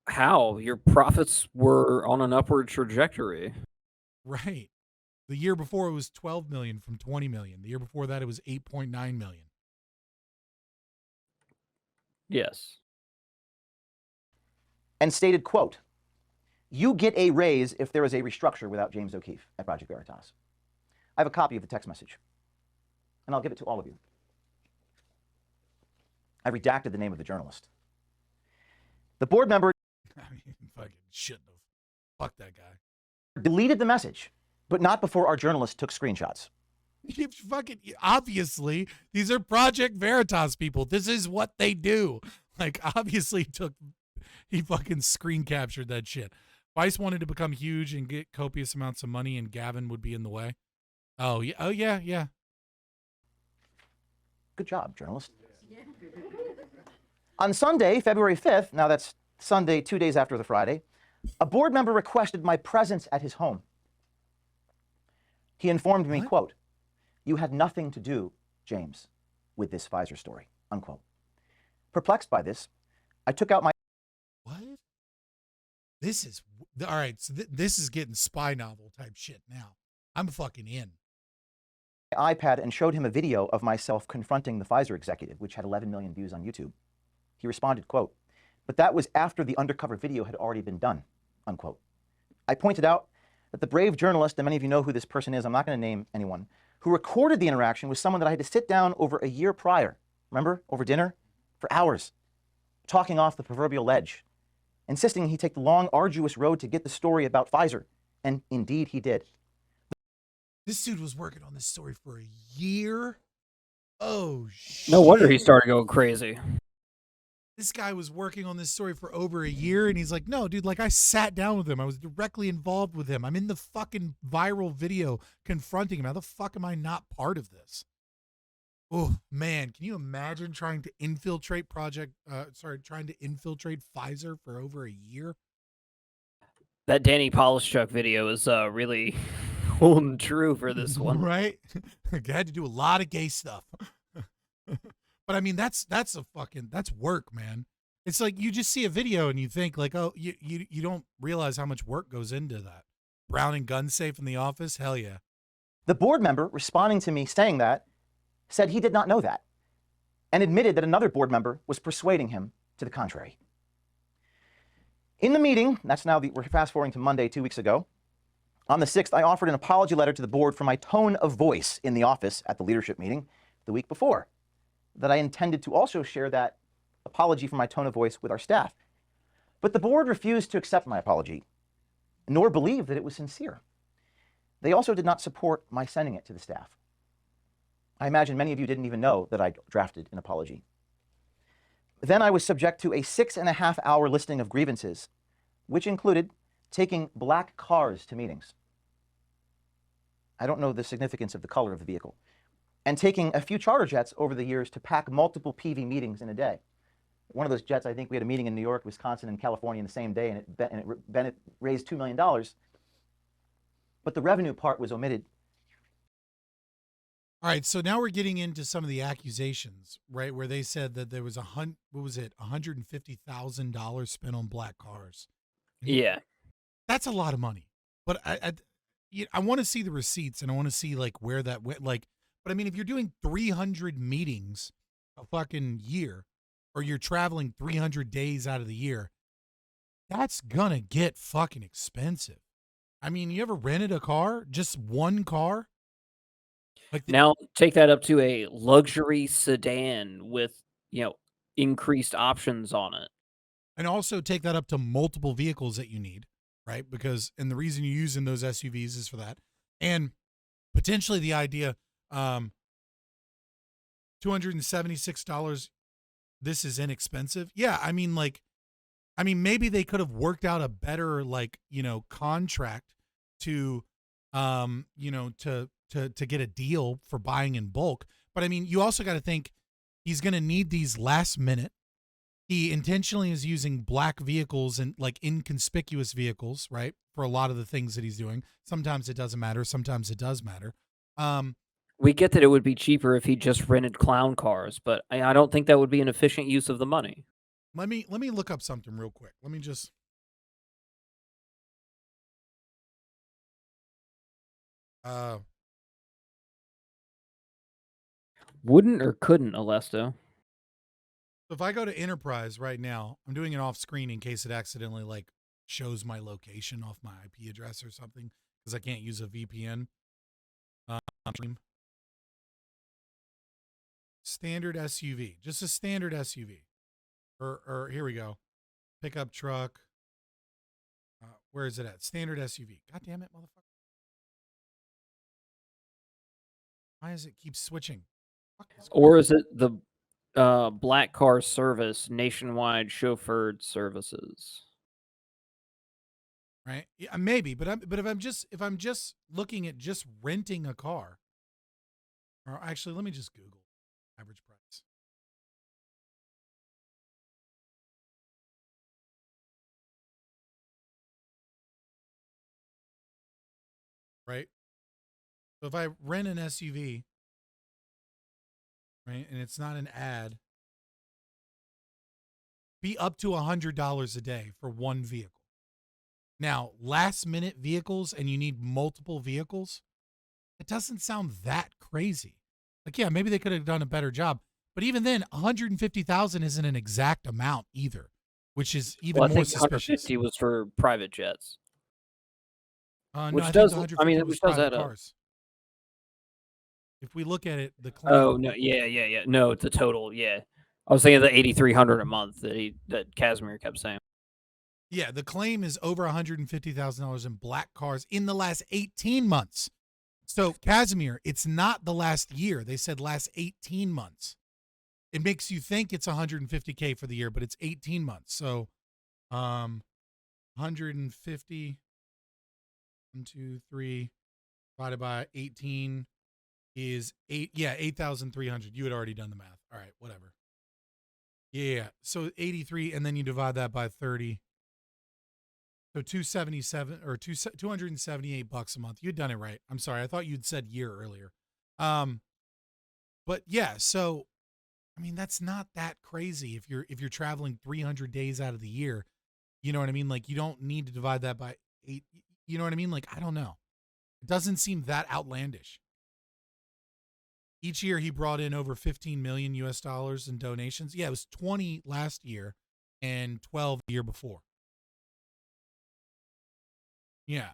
How? Your profits were on an upward trajectory. Right. The year before it was 12 million from 20 million. The year before that it was 8.9 million. Yes. And stated, quote, "You get a raise if there is a restructure without James O'Keefe at Project Veritas." I have a copy of the text message, and I'll give it to all of you. I redacted the name of the journalist. The board member I mean, fucking shouldn't have. Fuck that guy. Deleted the message, but not before our journalist took screenshots. Fucking obviously, these are Project Veritas people. This is what they do. Like, obviously, he fucking screen captured that shit. Vice wanted to become huge and get copious amounts of money, and Gavin would be in the way. Oh yeah. Oh yeah. Yeah. Good job, journalist. On Sunday, February 5th, now that's Sunday, 2 days after the Friday, a board member requested my presence at his home. He informed me, quote, "You had nothing to do, James, with this Pfizer story," unquote. Perplexed by this, I took out my... What? This is... All right, so this is getting spy novel type shit now. I'm fucking in. iPad and showed him a video of myself confronting the Pfizer executive, which had 11 million views on YouTube. He responded, quote, "But that was after the undercover video had already been done," unquote. I pointed out that the brave journalist, and many of you know who this person is, I'm not going to name anyone, who recorded the interaction was someone that I had to sit down over a year prior, remember, over dinner, for hours, talking off the proverbial ledge, insisting he take the long, arduous road to get the story about Pfizer, and indeed he did. This dude was working on this story for a year? Oh, shit. No wonder he started going crazy. This guy was working on this story for over a year, and he's like, no, dude, like I sat down with him. I was directly involved with him. I'm in the fucking viral video confronting him. How the fuck am I not part of this? Oh, man, can you imagine trying to infiltrate trying to infiltrate Pfizer for over a year? That Danny Polishchuk video is really holding true for this one. Right? I had to do a lot of gay stuff. But I mean, that's work, man. It's like you just see a video and you think like, oh, you don't realize how much work goes into that. Browning gun safe in the office? Hell yeah. The board member responding to me saying that said he did not know that and admitted that another board member was persuading him to the contrary. In the meeting, we're fast forwarding to Monday, 2 weeks ago. On the 6th, I offered an apology letter to the board for my tone of voice in the office at the leadership meeting the week before, that I intended to also share that apology for my tone of voice with our staff. But the board refused to accept my apology, nor believe that it was sincere. They also did not support my sending it to the staff. I imagine many of you didn't even know that I drafted an apology. Then I was subject to a 6.5-hour listing of grievances, which included taking black cars to meetings. I don't know the significance of the color of the vehicle. And taking a few charter jets over the years to pack multiple PV meetings in a day. One of those jets, I think we had a meeting in New York, Wisconsin, and California in the same day, and it raised $2 million. But the revenue part was omitted. All right, so now we're getting into some of the accusations, right, where they said that there was $150,000 spent on black cars. Yeah. That's a lot of money. But I want to see the receipts, and I want to see like where that went. Like, but I mean, if you're doing 300 meetings a fucking year, or you're traveling 300 days out of the year, that's gonna get fucking expensive. I mean, you ever rented a car? Just one car? Like Now take that up to a luxury sedan with, increased options on it. And also take that up to multiple vehicles that you need, right? Because, and the reason you're using those SUVs is for that. And potentially the idea, $276, this is inexpensive. Yeah, I mean, maybe they could have worked out a better, contract to, to get a deal for buying in bulk. But I mean, you also got to think he's going to need these last minute. He intentionally is using black vehicles and like inconspicuous vehicles, right? For a lot of the things that he's doing. Sometimes it doesn't matter. Sometimes it does matter. We get that it would be cheaper if he just rented clown cars, but I don't think that would be an efficient use of the money. Let me look up something real quick. Let me just. Wouldn't or couldn't, Alesto? If I go to Enterprise right now, I'm doing it off screen in case it accidentally shows my location off my IP address or something because I can't use a VPN. Standard SUV, just a standard SUV. Or here we go, pickup truck. Where is it at? Standard SUV. God damn it, motherfucker! Why does it keep switching? Or is it the black car service, nationwide chauffeured services? Right? Yeah, maybe, but if I'm just looking at just renting a car, or actually, let me just Google average price. Right? So if I rent an SUV, right, and it's not an ad, be up to $100 a day for one vehicle. Now, last minute vehicles and you need multiple vehicles, it doesn't sound that crazy. Like, yeah, maybe they could have done a better job. But even then, 150,000 isn't an exact amount either, which is even more suspicious. 150 was for private jets. Which does add up. If we look at it, the claim. Oh no, yeah. No, it's a total. Yeah, I was thinking the 8,300 a month that Casimir kept saying. Yeah, the claim is over $150,000 in black cars in the last 18 months. So, Casimir, it's not the last year. They said last 18 months. It makes you think it's $150K for the year, but it's 18 months. So, 150, 1, 2, 3, divided by 18 is 8,300. You had already done the math. All right, whatever. Yeah. So 83, and then you divide that by 30. So 277 or $278 a month. You'd done it right. I'm sorry. I thought you'd said year earlier. But yeah, so I mean that's not that crazy if you're traveling 300 days out of the year. You know what I mean? Like you don't need to divide that by 8. You know what I mean? Like I don't know. It doesn't seem that outlandish. Each year he brought in over 15 million US dollars in donations. Yeah, it was 20 last year and 12 the year before. Yeah.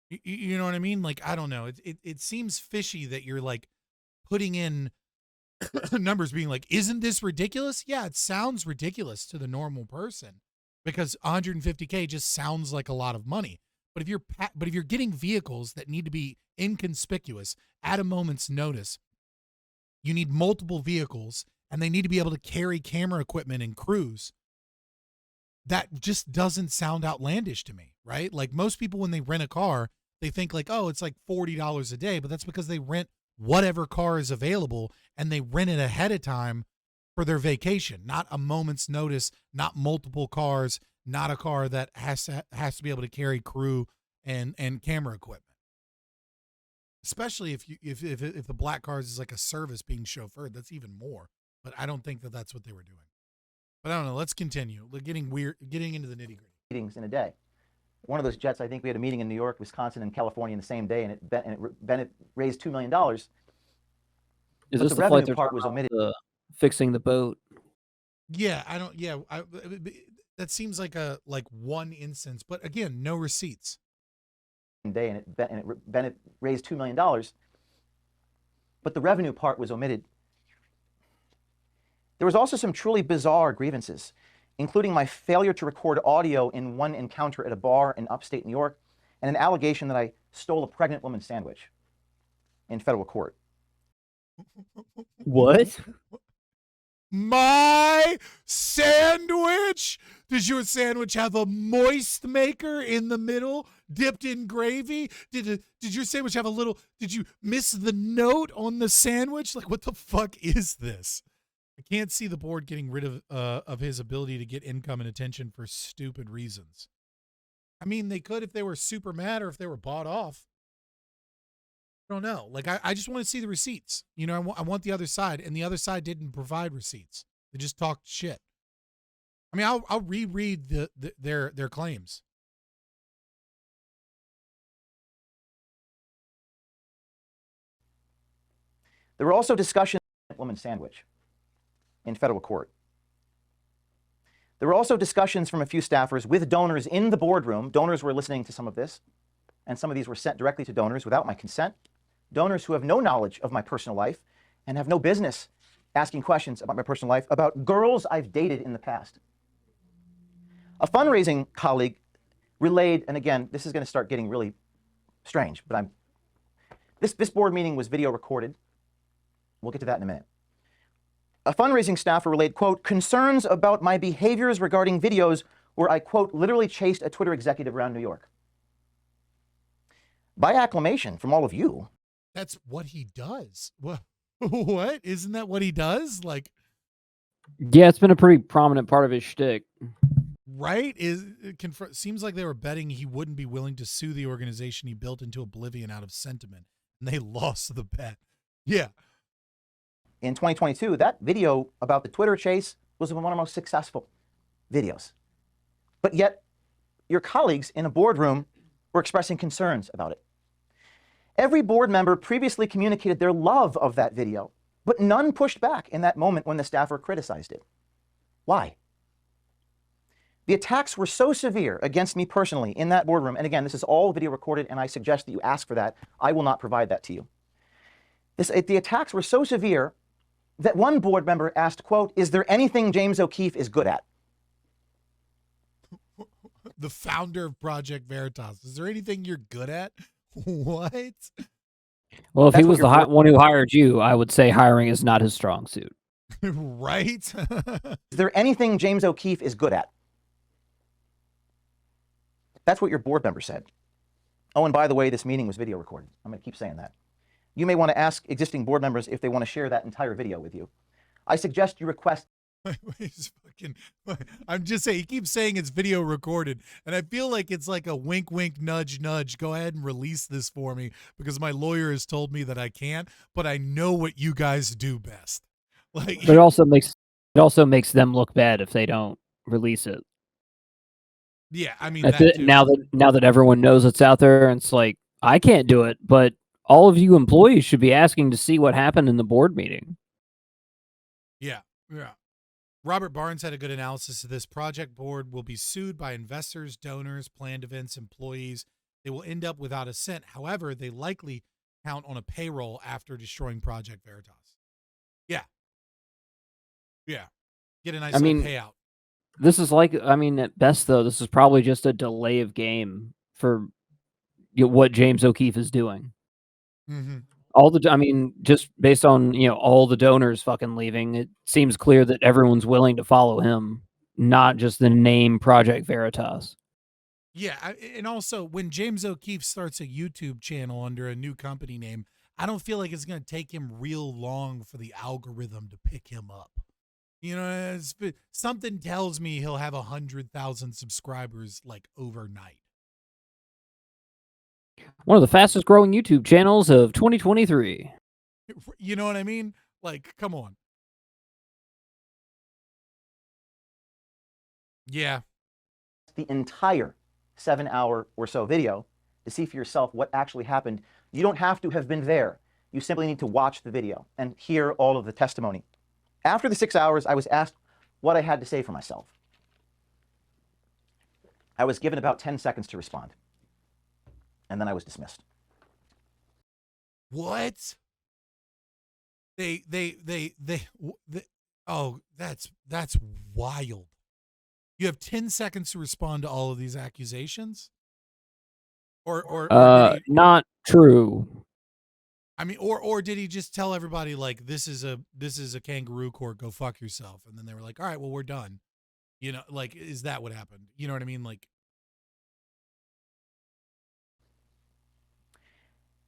You know what I mean? Like, I don't know. It seems fishy that you're like putting in numbers being like, isn't this ridiculous? Yeah, it sounds ridiculous to the normal person because 150K just sounds like a lot of money. But if you're getting vehicles that need to be inconspicuous at a moment's notice, You need multiple vehicles, and they need to be able to carry camera equipment and crews. That just doesn't sound outlandish to me, right? Like most people, when they rent a car, they think like, oh, it's like $40 a day, but that's because they rent whatever car is available and they rent it ahead of time for their vacation, not a moment's notice, not multiple cars, not a car that has to be able to carry crew and camera equipment. Especially if the black cars is like a service being chauffeured, that's even more. But I don't think that that's what they were doing. But I don't know. Let's continue. We're getting into the nitty gritty. Meetings in a day. One of those jets, I think we had a meeting in New York, Wisconsin, and California in the same day, and it raised $2 million. Is this the flight they're part was omitted? Fixing the boat. Yeah, I don't. Yeah, that seems like one instance, but again, no receipts. Day and it raised $2 million, but the revenue part was omitted. There was also some truly bizarre grievances, including my failure to record audio in one encounter at a bar in upstate New York, and an allegation that I stole a pregnant woman's sandwich in federal court. What? My sandwich? Does your sandwich have a moist maker in the middle dipped in gravy? Did your sandwich have a little, did you miss the note on the sandwich? Like, what the fuck is this? I can't see the board getting rid of his ability to get income and attention for stupid reasons. I mean, they could if they were super mad or if they were bought off. I don't know. Like, I just want to see the receipts. You know, I want the other side, and the other side didn't provide receipts. They just talked shit. I mean, I'll reread their claims. There were also discussions of woman's sandwich in federal court. There were also discussions from a few staffers with donors in the boardroom. Donors were listening to some of this, and some of these were sent directly to donors without my consent. Donors who have no knowledge of my personal life and have no business asking questions about my personal life, about girls I've dated in the past. A fundraising colleague relayed, and again, this is going to start getting really strange, but this board meeting was video recorded. We'll get to that in a minute. A fundraising staffer relayed, quote, concerns about my behaviors regarding videos where I, quote, literally chased a Twitter executive around New York. By acclamation from all of you. That's what he does. What? Isn't that what he does? Like, yeah, it's been a pretty prominent part of his shtick. Right? Seems like they were betting he wouldn't be willing to sue the organization he built into oblivion out of sentiment, and they lost the bet. Yeah. In 2022, that video about the Twitter chase was one of the most successful videos. But yet, your colleagues in a boardroom were expressing concerns about it. Every board member previously communicated their love of that video, but none pushed back in that moment when the staffer criticized it. Why? The attacks were so severe against me personally in that boardroom, and again, this is all video recorded, and I suggest that you ask for that. I will not provide that to you. The attacks were so severe that one board member asked, quote, is there anything James O'Keefe is good at? The founder of Project Veritas. Is there anything you're good at? What? Well, if he was the one who hired you, I would say hiring is not his strong suit. Right? Is there anything James O'Keefe is good at? That's what your board member said. Oh, and by the way, this meeting was video recorded. I'm going to keep saying that. You may want to ask existing board members if they want to share that entire video with you. I suggest you request. I'm just saying, he keeps saying it's video recorded, and I feel like it's like a wink, wink, nudge, nudge. Go ahead and release this for me because my lawyer has told me that I can't, but I know what you guys do best. Like, but it also makes them look bad if they don't release it. Yeah, I mean, now that everyone knows it's out there, and it's like, I can't do it, but all of you employees should be asking to see what happened in the board meeting. Yeah. Robert Barnes had a good analysis of this. Project Board will be sued by investors, donors, planned events, employees. They will end up without a cent. However, they likely count on a payroll after destroying Project Veritas. Yeah. Get a nice payout. This is at best, though, this is probably just a delay of game for what James O'Keefe is doing. Mm-hmm. I mean, just based on, all the donors fucking leaving, it seems clear that everyone's willing to follow him, not just the name Project Veritas. Yeah, and also when James O'Keefe starts a YouTube channel under a new company name, I don't feel like it's going to take him real long for the algorithm to pick him up. Something tells me he'll have 100,000 subscribers like overnight. One of the fastest growing YouTube channels of 2023. You know what I mean? Like, come on. Yeah. The entire 7-hour or so video to see for yourself what actually happened. You don't have to have been there. You simply need to watch the video and hear all of the testimony. After the 6 hours, I was asked what I had to say for myself. I was given about 10 seconds to respond, and then I was dismissed. What? Oh, that's wild. You have 10 seconds to respond to all of these accusations? Or did he, not true. I mean, or did he just tell everybody like this is a kangaroo court, go fuck yourself, and then they were like, all right, well, we're done. Like, is that what happened? You know what I mean? Like,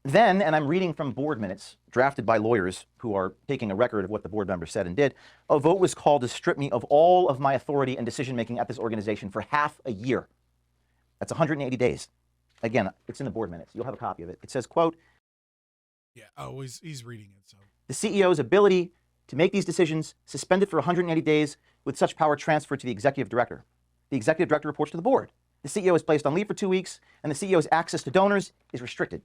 then, and I'm reading from board minutes drafted by lawyers who are taking a record of what the board members said and did, a vote was called to strip me of all of my authority and decision-making at this organization for half a year. That's 180 days. Again, it's in the board minutes. You'll have a copy of it. It says, quote, yeah, oh, he's reading it. So the CEO's ability to make these decisions suspended for 180 days with such power transferred to the executive director. The executive director reports to the board. The CEO is placed on leave for 2 weeks, and the CEO's access to donors is restricted.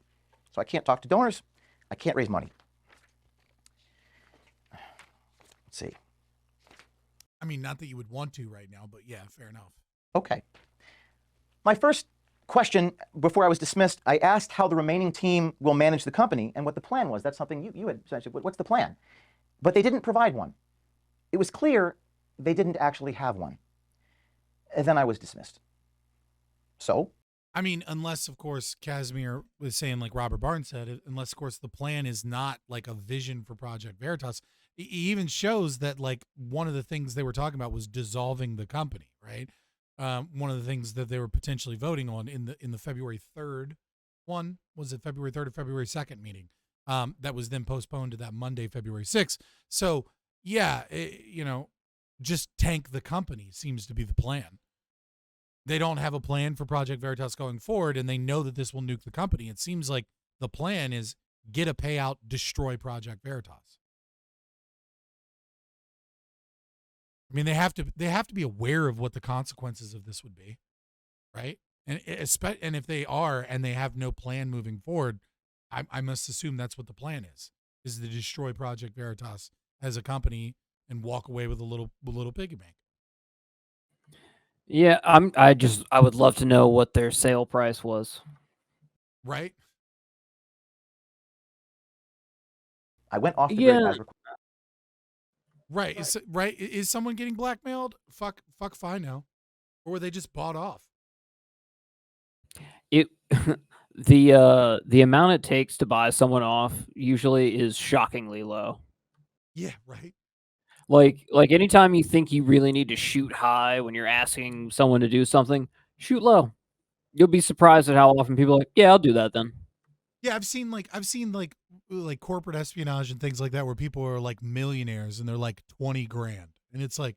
So I can't talk to donors. I can't raise money. Let's see. I mean, not that you would want to right now, but yeah, fair enough. Okay. My first question before I was dismissed, I asked how the remaining team will manage the company and what the plan was. That's something you had mentioned. What's the plan? But they didn't provide one. It was clear they didn't actually have one. And then I was dismissed. So? I mean, unless, of course, Casimir was saying, like Robert Barnes said, unless, of course, the plan is not like a vision for Project Veritas. He even shows that, like, one of the things they were talking about was dissolving the company, right? One of the things that they were potentially voting on in the February 3rd one, was it February 3rd or February 2nd meeting? That was then postponed to that Monday, February 6th. So, yeah, just tank the company seems to be the plan. They don't have a plan for Project Veritas going forward, and they know that this will nuke the company. It seems like the plan is get a payout, destroy Project Veritas. I mean, they have to be aware of what the consequences of this would be, right? And if they are and they have no plan moving forward, I must assume that's what the plan is to destroy Project Veritas as a company and walk away with a little piggy bank. Yeah, I would love to know what their sale price was. Right? I went off the grid as required. Right. Is someone getting blackmailed? Fuck fine now. Or were they just bought off? It the amount it takes to buy someone off usually is shockingly low. Yeah, right. Like anytime you think you really need to shoot high when you're asking someone to do something, shoot low. You'll be surprised at how often people are like, yeah, I'll do that then. Yeah, I've seen corporate espionage and things like that where people are like millionaires and they're like 20 grand. And it's like,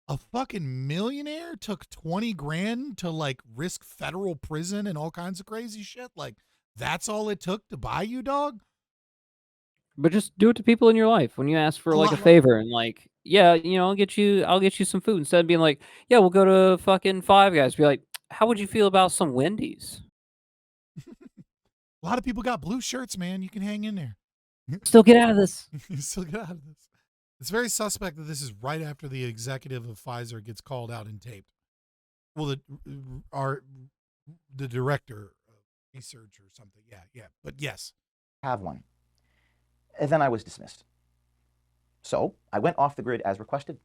a fucking millionaire took 20 grand to like risk federal prison and all kinds of crazy shit. Like, that's all it took to buy you, dog? But just do it to people in your life when you ask for like a favor and like, yeah, I'll get you some food, instead of being like, yeah, we'll go to fucking Five Guys. Be like, how would you feel about some Wendy's? A lot of people got blue shirts, man. You can hang in there. Still get out of this. Still get out of this. It's very suspect that this is right after the executive of Pfizer gets called out and taped. Well, the director of research or something. Yeah. But yes. Have one. And then I was dismissed. So I went off the grid as requested.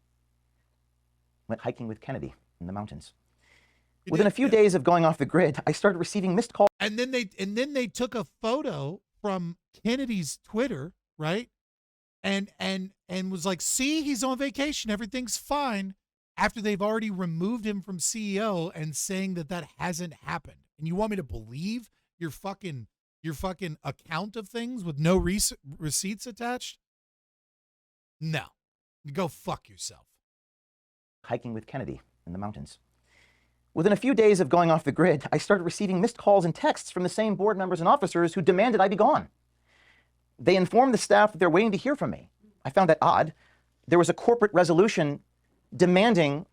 Went hiking with Kennedy in the mountains. Within a few days of going off the grid, I started receiving missed calls. And then they took a photo from Kennedy's Twitter, right? And was like, see, he's on vacation, everything's fine, after they've already removed him from CEO and saying that that hasn't happened. And you want me to believe your fucking account of things with no receipts attached? No. Go fuck yourself. Hiking with Kennedy in the mountains. Within a few days of going off the grid, I started receiving missed calls and texts from the same board members and officers who demanded I be gone. They informed the staff that they're waiting to hear from me. I found that odd. There was a corporate resolution demanding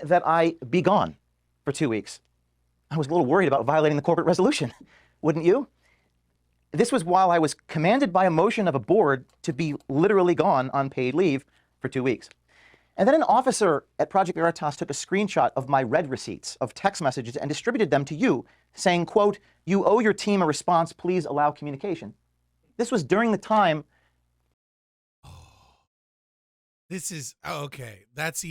that I be gone for 2 weeks. I was a little worried about violating the corporate resolution, wouldn't you? This was while I was commanded by a motion of a board to be literally gone on paid leave for 2 weeks. And then an officer at Project Veritas took a screenshot of my read receipts of text messages and distributed them to you, saying, quote, "You owe your team a response, please allow communication." This was during the time. This is, okay, that's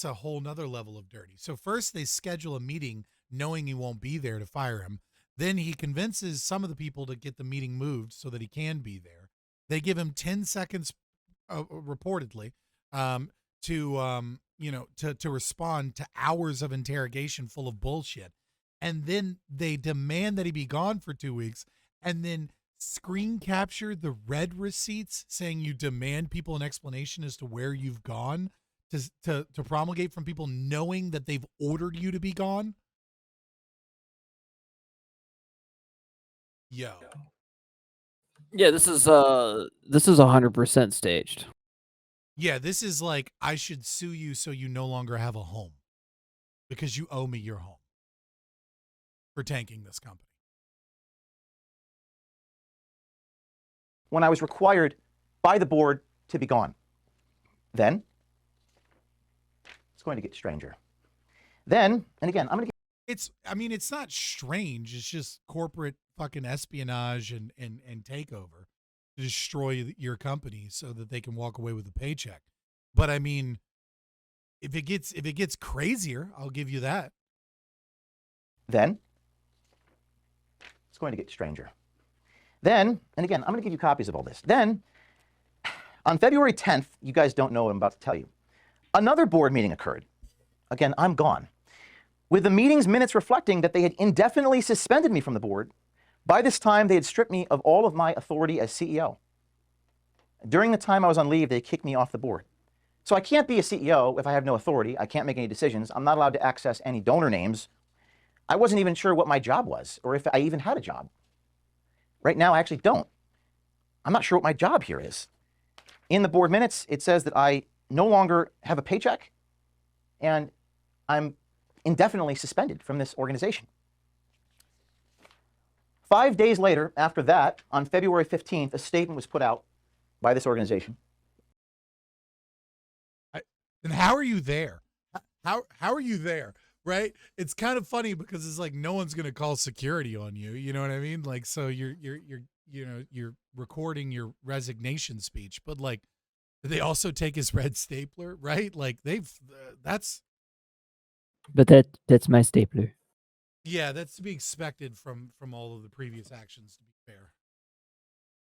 a whole nother level of dirty. So first they schedule a meeting knowing he won't be there to fire him. Then he convinces some of the people to get the meeting moved so that he can be there. They give him 10 seconds, reportedly, to respond to hours of interrogation full of bullshit. And then they demand that he be gone for 2 weeks, and then screen capture the red receipts saying you demand people an explanation as to where you've gone to promulgate from people knowing that they've ordered you to be gone. Yo. Yeah, this is 100% staged. Yeah, this is like, I should sue you so you no longer have a home because you owe me your home for tanking this company. When I was required by the board to be gone. Then, it's going to get stranger. Then, and again, I'm going to get... It's not strange. It's just corporate fucking espionage and takeover to destroy your company so that they can walk away with a paycheck. But I mean, if it gets crazier, I'll give you that. Then, it's going to get stranger. Then, and again, I'm going to give you copies of all this. Then, on February 10th, you guys don't know what I'm about to tell you, another board meeting occurred. Again, I'm gone. With the meeting's minutes reflecting that they had indefinitely suspended me from the board. By this time, they had stripped me of all of my authority as CEO. During the time I was on leave, they kicked me off the board. So I can't be a CEO if I have no authority. I can't make any decisions. I'm not allowed to access any donor names. I wasn't even sure what my job was or if I even had a job. Right now, I actually don't. I'm not sure what my job here is. In the board minutes, it says that I no longer have a paycheck and I'm indefinitely suspended from this organization. 5 days later, after that, on February 15th, a statement was put out by this organization. Then how are you there? How are you there? Right? It's kind of funny because it's like no one's gonna call security on you. You know what I mean? Like, so you're recording your resignation speech, but like, did they also take his red stapler? Right? Like that's. But that's my stapler. Yeah, that's to be expected from all of the previous actions. To be fair,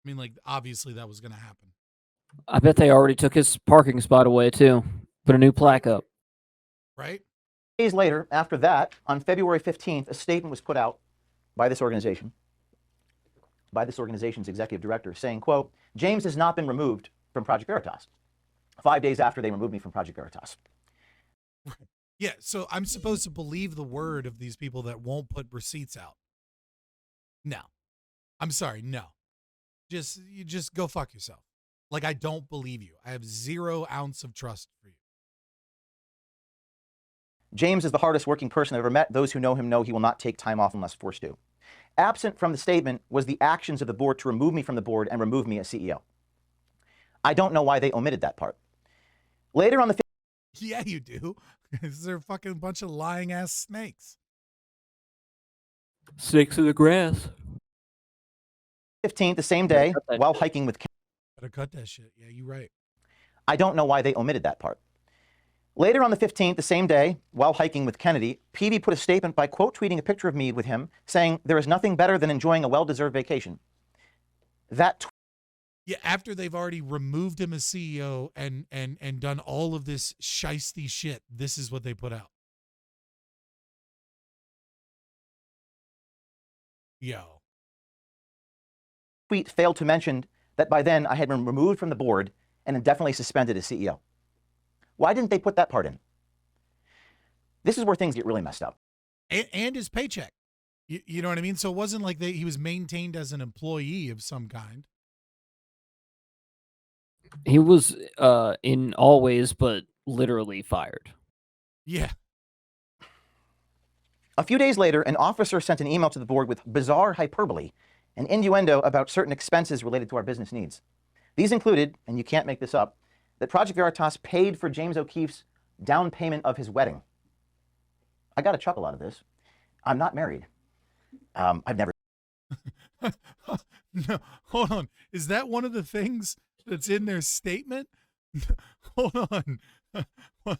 I mean, like obviously that was gonna happen. I bet they already took his parking spot away too. Put a new plaque up. Right? Days later, after that, on February 15th, a statement was put out by this organization, by this organization's executive director, saying, quote, "James has not been removed from Project Veritas." 5 days after they removed me from Project Veritas. Yeah, so I'm supposed to believe the word of these people that won't put receipts out. No. I'm sorry, no. You just go fuck yourself. Like, I don't believe you. I have 0 ounce of trust for you. James is the hardest working person I've ever met. Those who know him know he will not take time off unless forced to. Absent from the statement was the actions of the board to remove me from the board and remove me as CEO. I don't know why they omitted that part. Later on the... Yeah, you do. They're a fucking bunch of lying ass snakes. Snakes in the grass. 15th, the same day, while hiking with... Better cut that shit. Yeah, you're right. I don't know why they omitted that part. Later on the 15th, the same day, while hiking with Kennedy, Peavy put a statement by quote tweeting a picture of me with him, saying, "There is nothing better than enjoying a well-deserved vacation." That Yeah, after they've already removed him as CEO and done all of this shisty shit, this is what they put out. Yo. tweet failed to mention that by then I had been removed from the board and indefinitely suspended as CEO. Why didn't they put that part in? This is where things get really messed up. And his paycheck. You know what I mean? So it wasn't like he was maintained as an employee of some kind. He was in all ways but literally fired. Yeah. A few days later, an officer sent an email to the board with bizarre hyperbole and innuendo about certain expenses related to our business needs. These included, and you can't make this up, that Project Veritas paid for James O'Keefe's down payment of his wedding. I got a chuckle out of this. I'm not married. I've never. No, hold on. Is that one of the things that's in their statement? Hold on. Hold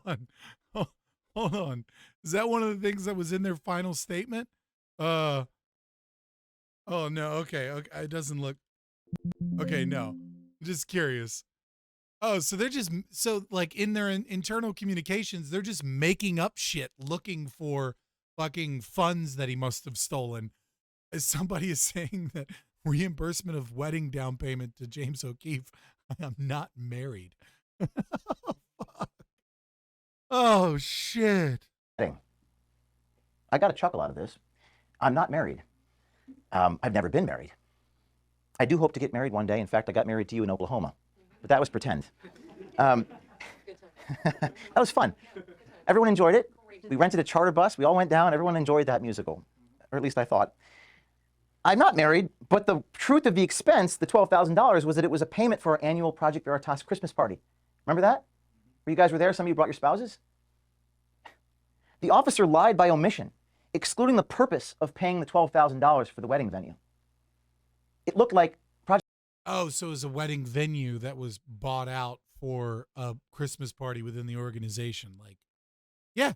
on. Hold on. Is that one of the things that was in their final statement? Oh no. Okay. Okay. It doesn't look. Okay. No. I'm just curious. Oh, so they're just like in their internal communications, they're just making up shit, looking for fucking funds that he must have stolen. As somebody is saying that reimbursement of wedding down payment to James O'Keefe. I'm not married. Oh shit. I got a chuckle out of this. I'm not married. I've never been married. I do hope to get married one day. In fact, I got married to you in Oklahoma. But that was pretend. That was fun. Everyone enjoyed it. We rented a charter bus. We all went down. Everyone enjoyed that musical, or at least I thought. I'm not married, but the truth of the expense, the $12,000, was that it was a payment for our annual Project Veritas Christmas party. Remember that? Where you guys were there? Some of you brought your spouses? The officer lied by omission, excluding the purpose of paying the $12,000 for the wedding venue. It looked like Oh, so it was a wedding venue that was bought out for a Christmas party within the organization. Like, yeah.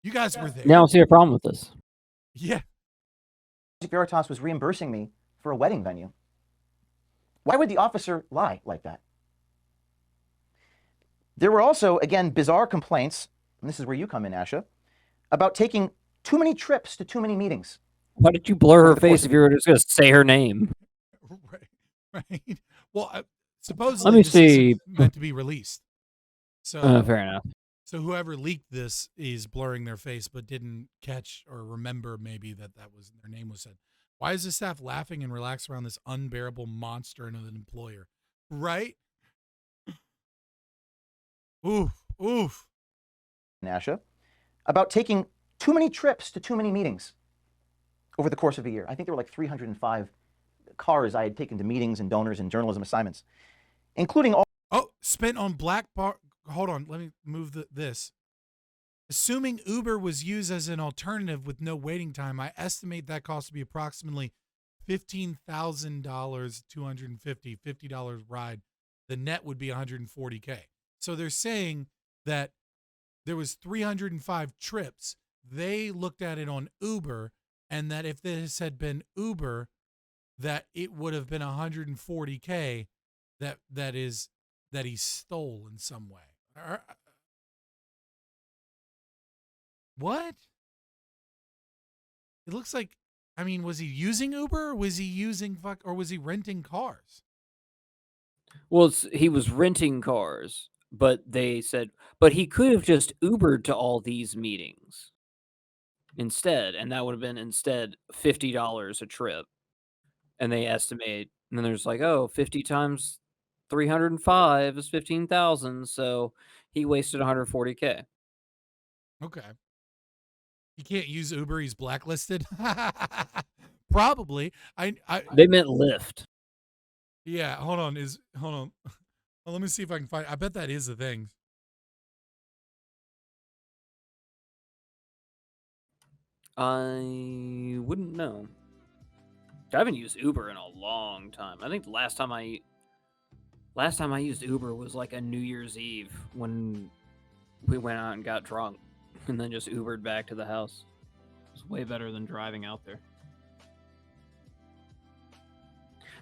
You guys were there. Now I don't see a problem with this. Yeah. Project Veritas was reimbursing me for a wedding venue. Why would the officer lie like that? There were also, again, bizarre complaints, and this is where you come in, Asha, about taking too many trips to too many meetings. Why did you blur her face if you were just going to say her name? Right. Well, supposedly Let me this see. isn't meant to be released. So Fair enough. So whoever leaked this is blurring their face, but didn't catch or remember maybe that was their name was said. Why is the staff laughing and relaxed around this unbearable monster and an employer? Right? Oof. Oof. Asha, about taking too many trips to too many meetings over the course of a year. I think there were like 305 cars I had taken to meetings and donors and journalism assignments, including all. Oh, spent on hold on, let me move this. Assuming Uber was used as an alternative with no waiting time, I estimate that cost to be approximately $15,000, $50 ride. The net would be $140K. So they're saying that there was 305 trips. They looked at it on Uber, and that if this had been Uber, that it would have been $140K that he stole in some way. What? It looks like, I mean, was he using Uber, or was he using or was he renting cars? Well, he was renting cars, but they said, but he could have just Ubered to all these meetings instead, and that would have been instead $50 a trip. And they estimate, and then there's like, oh, 50 times 305 is 15,000, so he wasted 140K. Okay. He can't use Uber. He's blacklisted. Probably. They meant Lyft. Yeah. Hold on. Well, let me see if I can find. I bet that is the thing. I wouldn't know. I haven't used Uber in a long time. I think the last time I used Uber was like a New Year's Eve when we went out and got drunk and then just Ubered back to the house. It's way better than driving out there.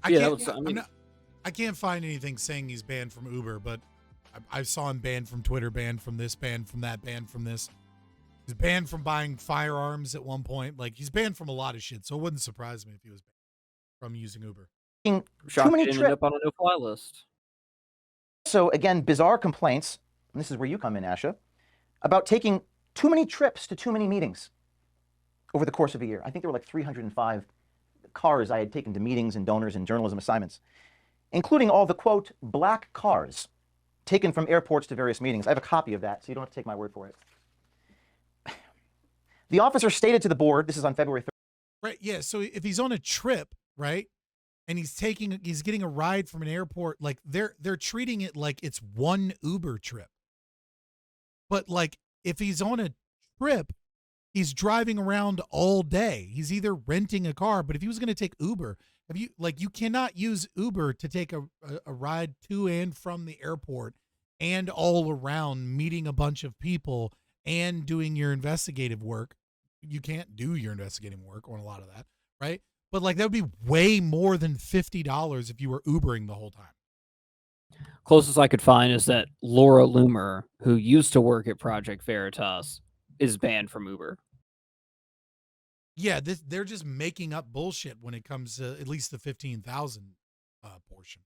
I can't find anything saying he's banned from Uber, but I saw him banned from Twitter, banned from this, banned from that, banned from this. He's banned from buying firearms at one point. Like, he's banned from a lot of shit, so it wouldn't surprise me if he was banned from using Uber. Too many trips. End up on a no-fly list. So again, bizarre complaints, and this is where you come in, Asha, about taking too many trips to too many meetings over the course of a year. I think there were like 305 cars I had taken to meetings and donors and journalism assignments, including all the, quote, black cars taken from airports to various meetings. I have a copy of that, so you don't have to take my word for it. The officer stated to the board, this is on February 3rd. Right, yeah, so if he's on a trip, right, and he's getting a ride from an airport, like they're treating it like it's one Uber trip. But like if he's on a trip, he's driving around all day. He's either renting a car, but if he was going to take Uber, you cannot use Uber to take a ride to and from the airport and all around meeting a bunch of people and doing your investigative work. You can't do your investigative work on a lot of that, right? But like that would be way more than $50 if you were Ubering the whole time. Closest I could find is that Laura Loomer, who used to work at Project Veritas, is banned from Uber. Yeah, they're just making up bullshit when it comes to at least the 15,000 portion.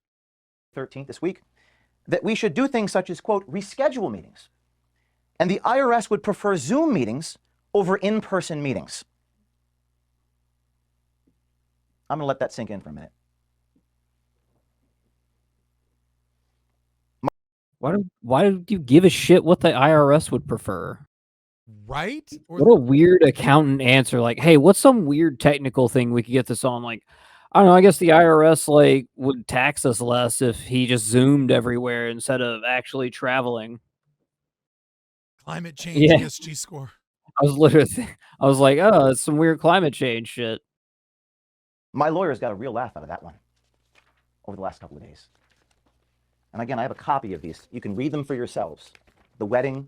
13th this week, that we should do things such as, quote, reschedule meetings. And the IRS would prefer Zoom meetings over in-person meetings. I'm going to let that sink in for a minute. Why do you give a shit what the IRS would prefer? Right? What a weird accountant answer. Like, hey, what's some weird technical thing we could get this on? Like, I don't know. I guess the IRS like would tax us less if he just zoomed everywhere instead of actually traveling. Climate change ESG score. I was like, oh, it's some weird climate change shit. My lawyers got a real laugh out of that one over the last couple of days. And again, I have a copy of these. You can read them for yourselves. The wedding,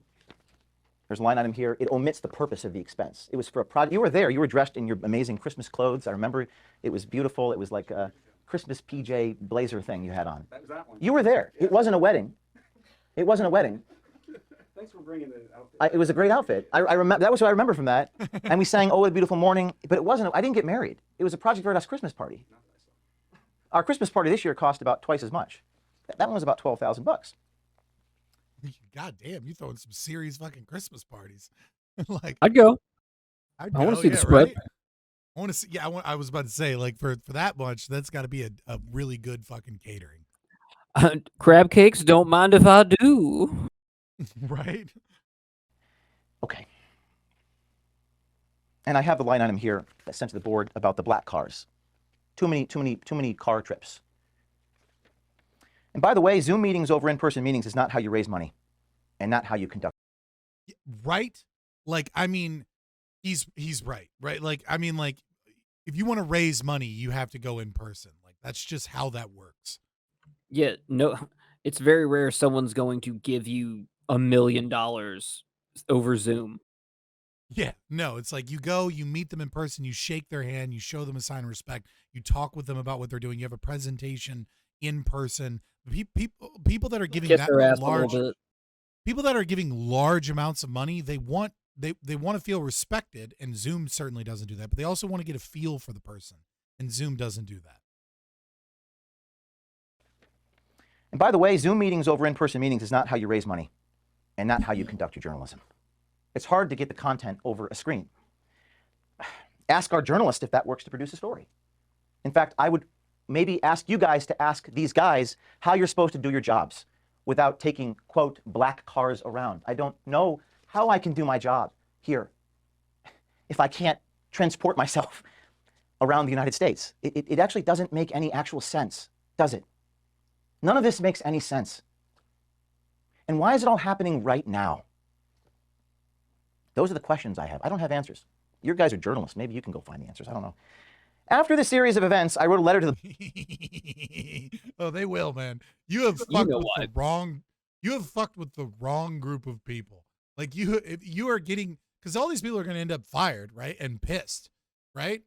there's a line item here. It omits the purpose of the expense. It was for a project. You were there. You were dressed in your amazing Christmas clothes. I remember it was beautiful. It was like a Christmas PJ blazer thing you had on. That was that one. You were there. Yeah. It wasn't a wedding. It wasn't a wedding. Thanks for bringing the outfit. It was a great outfit. I remember. That was what I remember from that. And we sang "Oh, a Beautiful Morning," but it wasn't. I didn't get married. It was a Project Veritas Christmas party. Our Christmas party this year cost about twice as much. That one was about $12,000. God damn, you throwing some serious fucking Christmas parties. Like I'd go. I want to see the spread. Right? I want to see. Yeah, I was about to say, like for that much, that's got to be a really good fucking catering. Crab cakes. Don't mind if I do. Right. Okay. And I have the line item here that's sent to the board about the black cars. Too many car trips. And by the way, Zoom meetings over in-person meetings is not how you raise money and not how you conduct. Right? Like, I mean, he's right, right? Like, I mean, like, if you want to raise money, you have to go in person. Like, that's just how that works. Yeah, no, it's very rare someone's going to give you $1 million over Zoom. Yeah, no, it's like you go, you meet them in person, you shake their hand, you show them a sign of respect, you talk with them about what they're doing, you have a presentation in person. People that are giving that large, people that are giving large amounts of money, they want to feel respected, and Zoom certainly doesn't do that. But they also want to get a feel for the person, and Zoom doesn't do that. And by the way, Zoom meetings over in-person meetings is not how you raise money, and not how you conduct your journalism. It's hard to get the content over a screen. Ask our journalist if that works to produce a story. In fact, I would maybe ask you guys to ask these guys how you're supposed to do your jobs without taking, quote, black cars around. I don't know how I can do my job here if I can't transport myself around the United States. It actually doesn't make any actual sense, does it? None of this makes any sense. And why is it all happening right now? Those are the questions I have. I don't have answers. You guys are journalists. Maybe you can go find the answers. I don't know. After this series of events, I wrote a letter to the... Oh, they will, man. You have fucked with the wrong... You have fucked with the wrong group of people. Like, if you are getting... Because all these people are going to end up fired, right? And pissed, right?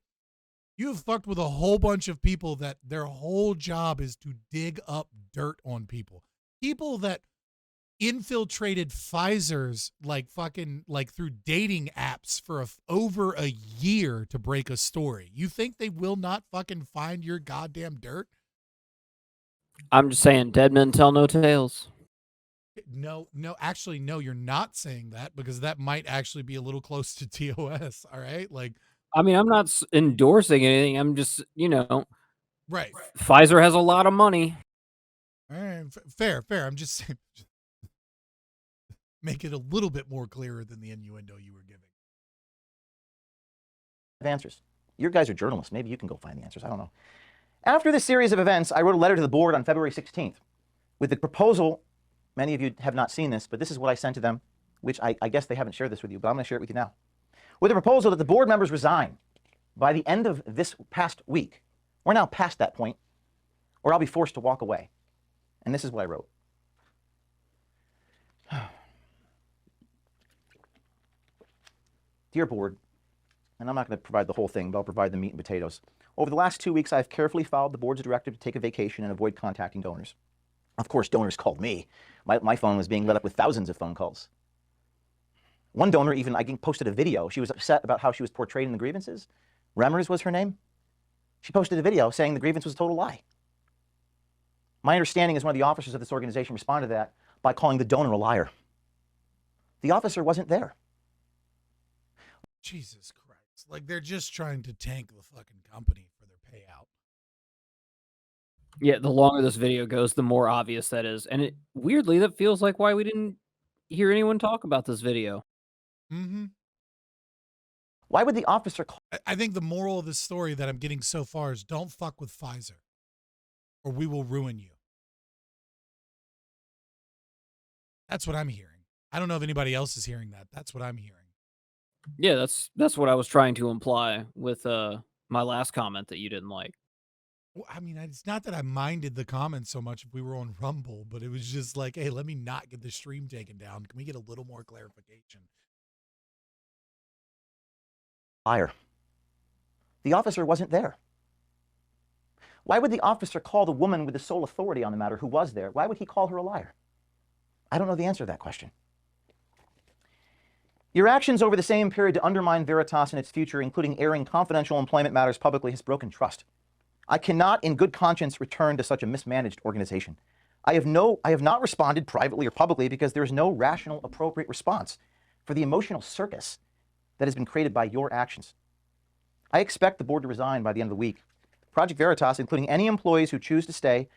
You have fucked with a whole bunch of people that their whole job is to dig up dirt on people. People that infiltrated Pfizer's like fucking like through dating apps for over a year to break a story. You think they will not fucking find your goddamn dirt? I'm just saying, dead men tell no tales. No, actually, no, you're not saying that because that might actually be a little close to TOS. All right. Like, I mean, I'm not endorsing anything. I'm just, right. Pfizer has a lot of money. All right. Fair. I'm just saying, make it a little bit more clearer than the innuendo you were giving. Answers. Your guys are journalists. Maybe you can go find the answers. I don't know. After this series of events, I wrote a letter to the board on February 16th with the proposal. Many of you have not seen this, but this is what I sent to them, which I guess they haven't shared this with you, but I'm going to share it with you now. With a proposal that the board members resign by the end of this past week. We're now past that point, or I'll be forced to walk away. And this is what I wrote. Dear board, and I'm not going to provide the whole thing, but I'll provide the meat and potatoes. Over the last 2 weeks, I've carefully followed the board's directive to take a vacation and avoid contacting donors. Of course, donors called me. My phone was being lit up with thousands of phone calls. One donor even, I posted a video. She was upset about how she was portrayed in the grievances. Remmers was her name. She posted a video saying the grievance was a total lie. My understanding is one of the officers of this organization responded to that by calling the donor a liar. The officer wasn't there. Jesus Christ. Like, they're just trying to tank the fucking company for their payout. Yeah, the longer this video goes, the more obvious that is. And weirdly, that feels like why we didn't hear anyone talk about this video. Mm-hmm. Why would the officer call? I think the moral of the story that I'm getting so far is don't fuck with Pfizer or we will ruin you. That's what I'm hearing. I don't know if anybody else is hearing that. That's what I'm hearing. Yeah, that's what I was trying to imply with my last comment that you didn't like. Well, I mean, it's not that I minded the comments so much if we were on Rumble, but it was just like, hey, let me not get the stream taken down. Can we get a little more clarification? Liar. The officer wasn't there. Why would the officer call the woman with the sole authority on the matter who was there? Why would he call her a liar? I don't know the answer to that question. Your actions over the same period to undermine Veritas and its future, including airing confidential employment matters publicly, has broken trust. I cannot, in good conscience, return to such a mismanaged organization. I have not responded privately or publicly because there is no rational, appropriate response for the emotional circus that has been created by your actions. I expect the board to resign by the end of the week. Project Veritas, including any employees who choose to stay,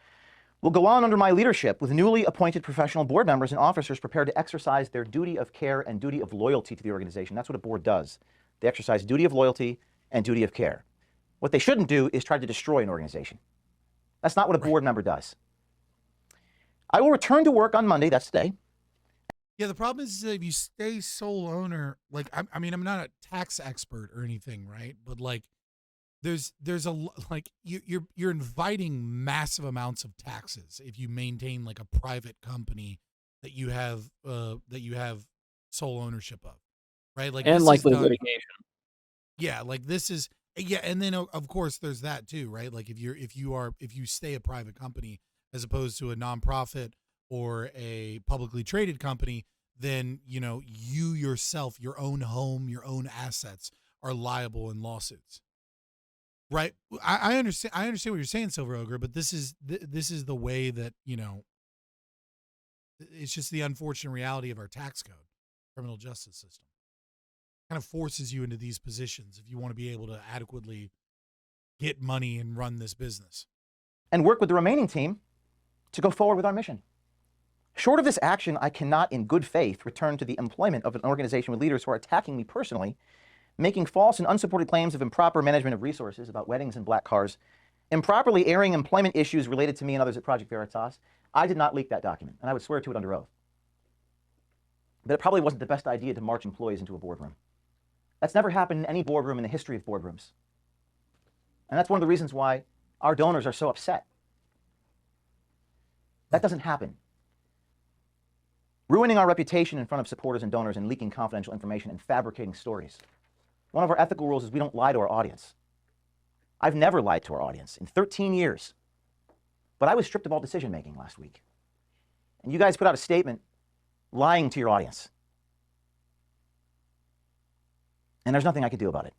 will go on under my leadership with newly appointed professional board members and officers prepared to exercise their duty of care and duty of loyalty to the organization. That's what a board does. They exercise duty of loyalty and duty of care. What they shouldn't do is try to destroy an organization. That's not what a board member does. I will return to work on Monday, that's today. Yeah, the problem is if you stay sole owner, like, I mean, I'm not a tax expert or anything, right? But like, there's like you're inviting massive amounts of taxes if you maintain like a private company that you have sole ownership of, right? Like, and likely litigation. Yeah, like this is. Yeah, and then of course there's that too, right? Like if you stay a private company as opposed to a nonprofit or a publicly traded company, then you yourself, your own home, your own assets are liable in lawsuits. Right? I understand what you're saying, Silver Ogre, but this is the way that, it's just the unfortunate reality of our tax code, criminal justice system. Kind of forces you into these positions if you want to be able to adequately get money and run this business. And work with the remaining team to go forward with our mission. Short of this action, I cannot, in good faith, return to the employment of an organization with leaders who are attacking me personally, making false and unsupported claims of improper management of resources about weddings and black cars, improperly airing employment issues related to me and others at Project Veritas. I did not leak that document, and I would swear to it under oath. But it probably wasn't the best idea to march employees into a boardroom. That's never happened in any boardroom in the history of boardrooms. And that's one of the reasons why our donors are so upset. That doesn't happen. Ruining our reputation in front of supporters and donors and leaking confidential information and fabricating stories. One of our ethical rules is we don't lie to our audience. I've never lied to our audience in 13 years. But I was stripped of all decision making last week. And you guys put out a statement lying to your audience. And there's nothing I could do about it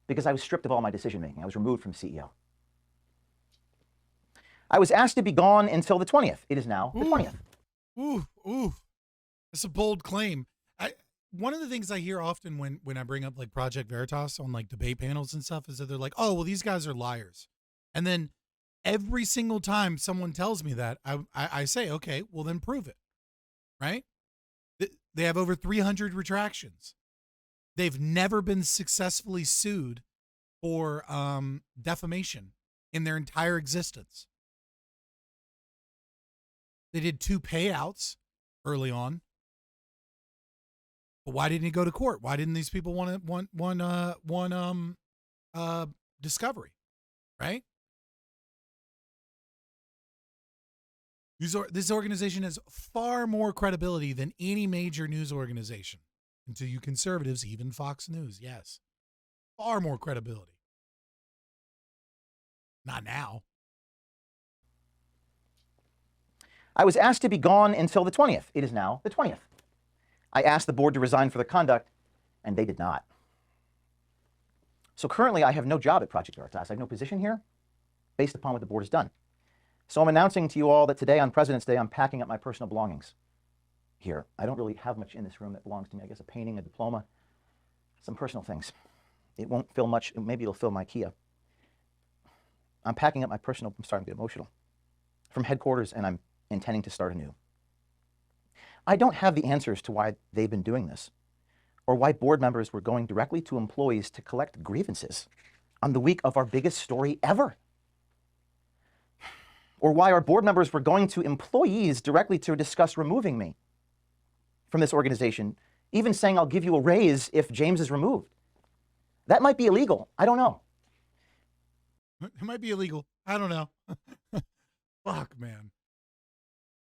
because I was stripped of all my decision making. I was removed from CEO. I was asked to be gone until the 20th. It is now the 20th. Ooh. That's a bold claim. One of the things I hear often when I bring up like Project Veritas on like debate panels and stuff is that they're like, oh, well, these guys are liars. And then every single time someone tells me that, I say, okay, well, then prove it. Right? They have over 300 retractions. They've never been successfully sued for defamation in their entire existence. They did 2 payouts early on. But why didn't he go to court? Why didn't these people want discovery? Right? This organization has far more credibility than any major news organization. And to you conservatives, even Fox News, yes. Far more credibility. Not now. I was asked to be gone until the 20th. It is now the 20th. I asked the board to resign for the conduct, and they did not. So currently, I have no job at Project Veritas. I have no position here based upon what the board has done. So I'm announcing to you all that today on President's Day, I'm packing up my personal belongings here. I don't really have much in this room that belongs to me. I guess a painting, a diploma, some personal things. It won't fill much. Maybe it'll fill my Kia. I'm packing up my personal, I'm starting to get emotional, from headquarters, and I'm intending to start anew. I don't have the answers to why they've been doing this, or why board members were going directly to employees to collect grievances on the week of our biggest story ever, or why our board members were going to employees directly to discuss removing me from this organization, even saying I'll give you a raise if James is removed. That might be illegal. I don't know. It might be illegal. I don't know. Fuck, man.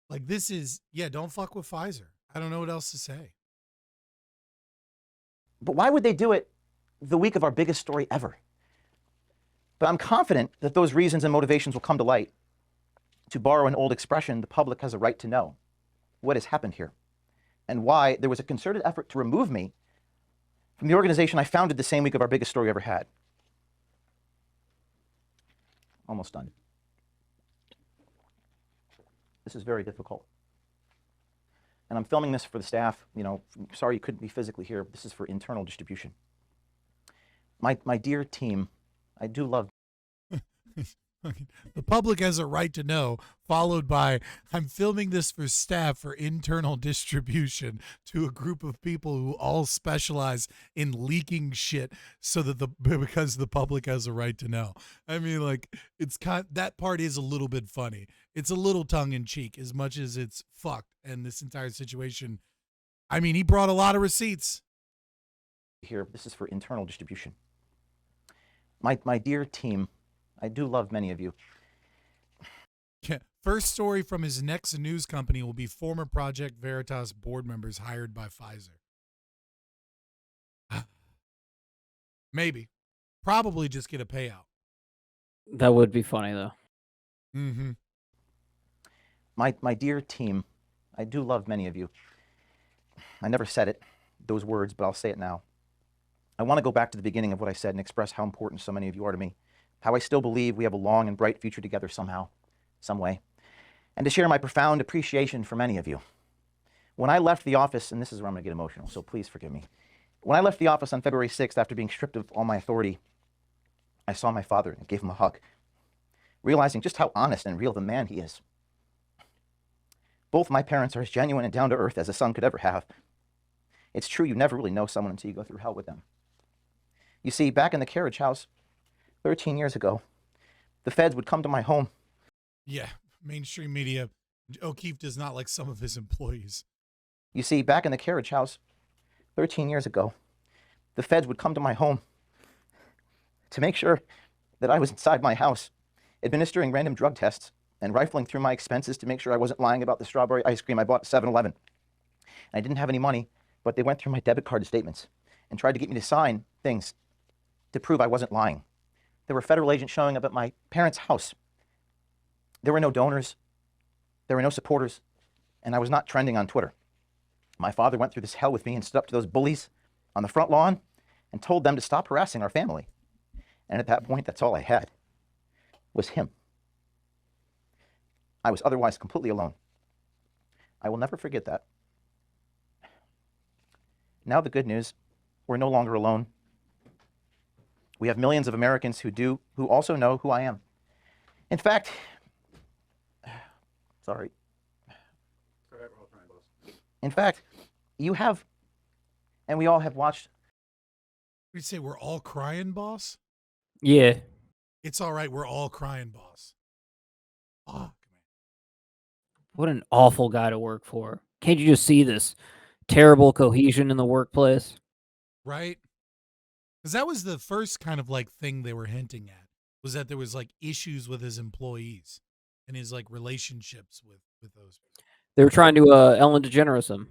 Like this is, don't fuck with Pfizer. I don't know what else to say. But why would they do it the week of our biggest story ever? But I'm confident that those reasons and motivations will come to light. To borrow an old expression, the public has a right to know what has happened here and why there was a concerted effort to remove me from the organization I founded the same week of our biggest story ever had. Almost done. This is very difficult. And I'm filming this for the staff. Sorry you couldn't be physically here. This is for internal distribution. My dear team, I do love... The public has a right to know, followed by, I'm filming this for staff for internal distribution to a group of people who all specialize in leaking shit because the public has a right to know. I mean, like, that part is a little bit funny. It's a little tongue in cheek as much as it's fucked. And this entire situation, I mean, he brought a lot of receipts. Here, this is for internal distribution. My dear team, I do love many of you. First story from his next news company will be former Project Veritas board members hired by Pfizer. Maybe. Probably just get a payout. That would be funny, though. Mm-hmm. My dear team, I do love many of you. I never said those words, but I'll say it now. I want to go back to the beginning of what I said and express how important so many of you are to me. How I still believe we have a long and bright future together somehow, some way, and to share my profound appreciation for many of you. When I left the office, and this is where I'm going to get emotional, so please forgive me. When I left the office on February 6th after being stripped of all my authority, I saw my father and gave him a hug, realizing just how honest and real the man he is. Both my parents are as genuine and down to earth as a son could ever have. It's true you never really know someone until you go through hell with them. You see, back in the carriage house, 13 years ago, the feds would come to my home. Yeah, mainstream media. O'Keefe does not like some of his employees. You see, back in the carriage house, 13 years ago, the feds would come to my home to make sure that I was inside my house, administering random drug tests and rifling through my expenses to make sure I wasn't lying about the strawberry ice cream I bought at 7-Eleven. I didn't have any money, but they went through my debit card statements and tried to get me to sign things to prove I wasn't lying. There were federal agents showing up at my parents' house. There were no donors. There were no supporters. And I was not trending on Twitter. My father went through this hell with me and stood up to those bullies on the front lawn and told them to stop harassing our family. And at that point, that's all I had, was him. I was otherwise completely alone. I will never forget that. Now the good news, we're no longer alone. We have millions of Americans who also know who I am. In fact, sorry. In fact, you have, and we all have watched. We'd say we're all crying, boss? Yeah. It's all right, we're all crying, boss. Fuck, man. What an awful guy to work for. Can't you just see this terrible cohesion in the workplace? Right? Because that was the first kind of like thing they were hinting at, was that there was like issues with his employees and his like relationships with those people. They were trying to Ellen DeGeneres him.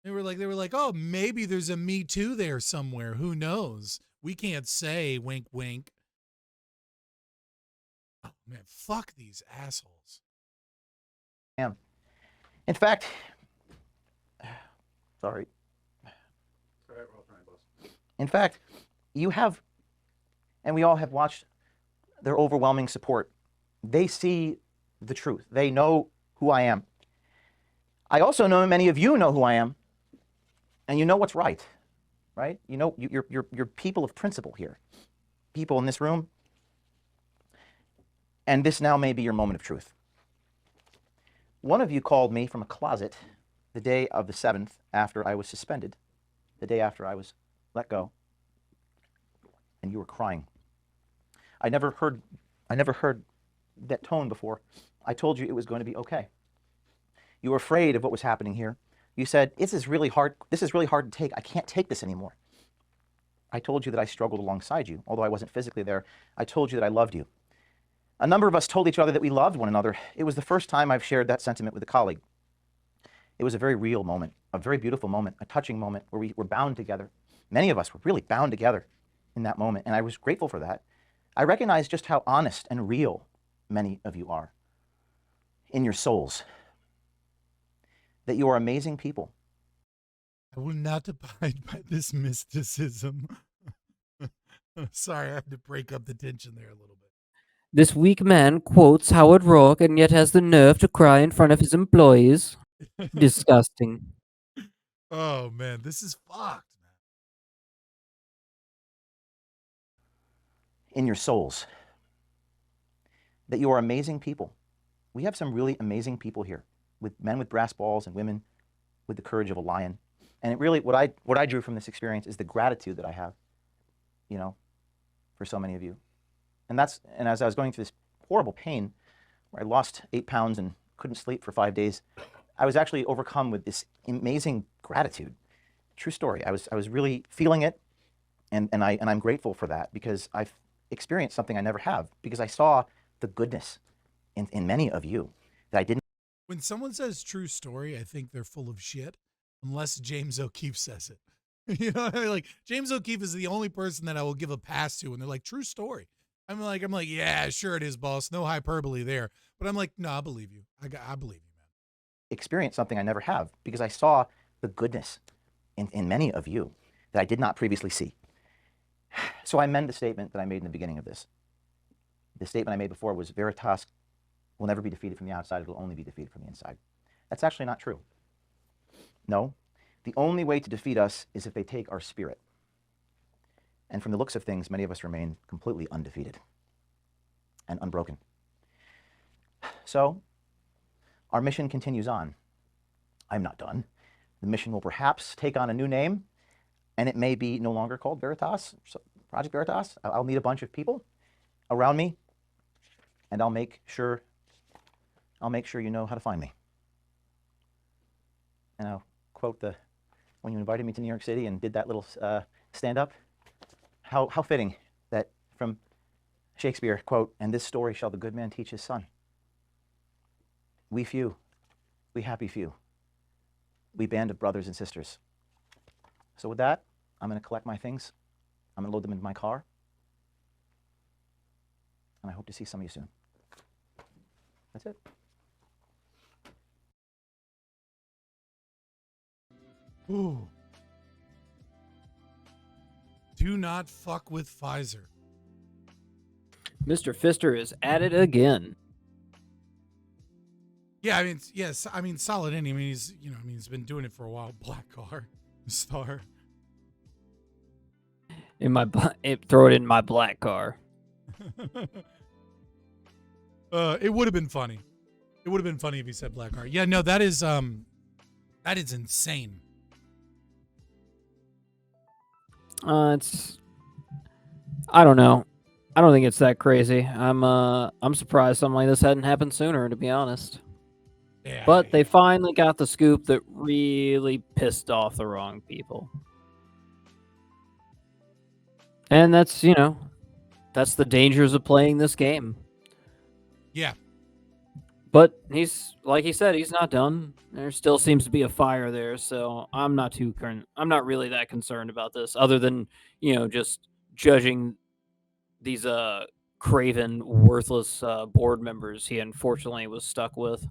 They were like, oh, maybe there's a Me Too there somewhere. Who knows? We can't say, wink, wink. Oh, man, fuck these assholes. In fact, sorry. In fact, you have, and we all have watched their overwhelming support. They see the truth. They know who I am. I also know many of you know who I am, and you know what's right, right? You know, you're people of principle here, people in this room, and this now may be your moment of truth. One of you called me from a closet the day of the 7th after I was suspended, the day after I was let go, and you were crying. I never heard that tone before. I told you it was going to be okay. You were afraid of what was happening here. You said, this is really hard to take. I can't take this anymore. I told you that I struggled alongside you, although I wasn't physically there. I told you that I loved you. A number of us told each other that we loved one another. It was the first time I've shared that sentiment with a colleague. It was a very real moment, a very beautiful moment, a touching moment where we were bound together. Many of us were really bound together in that moment, and I was grateful for that. I recognize just how honest and real many of you are in your souls, that you are amazing people. I will not abide by this mysticism. Sorry, I had to break up the tension there a little bit. This weak man quotes Howard Rourke and yet has the nerve to cry in front of his employees. Disgusting. Oh, man, this is fucked, man. In your souls, that you are amazing people. We have some really amazing people here, with men with brass balls and women with the courage of a lion. And it really, what I drew from this experience is the gratitude that I have, you know, for so many of you. And as I was going through this horrible pain, where I lost 8 pounds and couldn't sleep for 5 days, I was actually overcome with this amazing gratitude. True story. I was really feeling it, and I'm grateful for that, because I've experienced something I never have, because I saw the goodness in many of you that I didn't. When someone says true story, I think they're full of shit, unless James O'Keefe says it. You know, like James O'Keefe is the only person that I will give a pass to, and they're like, true story. I'm like, yeah, sure it is, boss. No hyperbole there. But I'm like, no, I believe you. I believe you, man. Experienced something I never have, because I saw the goodness in many of you that I did not previously see. So I amend the statement that I made in the beginning of this. The statement I made before was, Veritas will never be defeated from the outside. It will only be defeated from the inside. That's actually not true. No, the only way to defeat us is if they take our spirit. And from the looks of things, many of us remain completely undefeated and unbroken. So our mission continues on. I'm not done. The mission will perhaps take on a new name, and it may be no longer called Veritas, Project Veritas. I'll meet a bunch of people around me, and I'll make sure you know how to find me. And I'll quote when you invited me to New York City and did that little stand-up, how fitting that from Shakespeare, quote, "And this story shall the good man teach his son. We few, we happy few, we band of brothers and sisters." So with that, I'm going to collect my things. I'm going to load them into my car. and I hope to see some of you soon. That's it. Ooh. Do not fuck with Pfizer. Mr. Fister is at it again. Yeah, I mean, yes, I mean, solid indie. I mean, he's been doing it for a while. Black car, star. Throw it in my black car. It would have been funny. It would have been funny if he said black car. Yeah, no, that is insane. I don't know. I don't think it's that crazy. I'm surprised something like this hadn't happened sooner, to be honest. Yeah, but they finally got the scoop that really pissed off the wrong people. And that's, that's the dangers of playing this game. Yeah. But he's, like he said, he's not done. There still seems to be a fire there, so I'm not really that concerned about this, other than, just judging these craven, worthless board members he unfortunately was stuck with.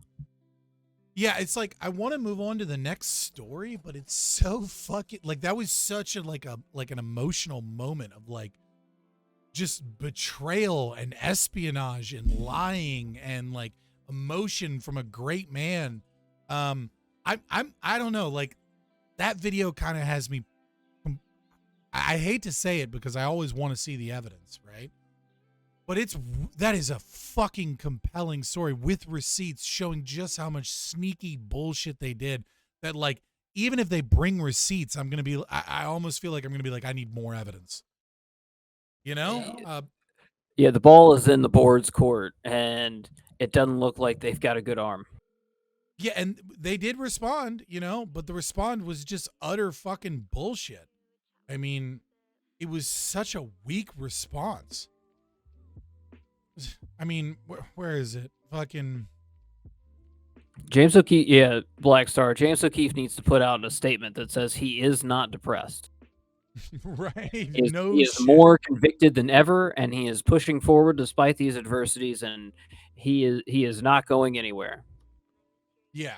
Yeah, it's like I want to move on to the next story, but it's so fucking that was such an emotional moment of just betrayal and espionage and lying and emotion from a great man. I don't know, that video kind of has me. I hate to say it because I always want to see the evidence, right? But that is a fucking compelling story with receipts showing just how much sneaky bullshit they did. That even if they bring receipts, I'm gonna be. I almost feel like I'm gonna be I need more evidence. Yeah, the ball is in the board's court, and it doesn't look like they've got a good arm. Yeah, and they did respond, but the response was just utter fucking bullshit. I mean, it was such a weak response. I mean, where is it? Fucking James O'Keefe, yeah, Black Star. James O'Keefe needs to put out a statement that says he is not depressed. Right. He is more convicted than ever, and he is pushing forward despite these adversities, and he is not going anywhere. Yeah.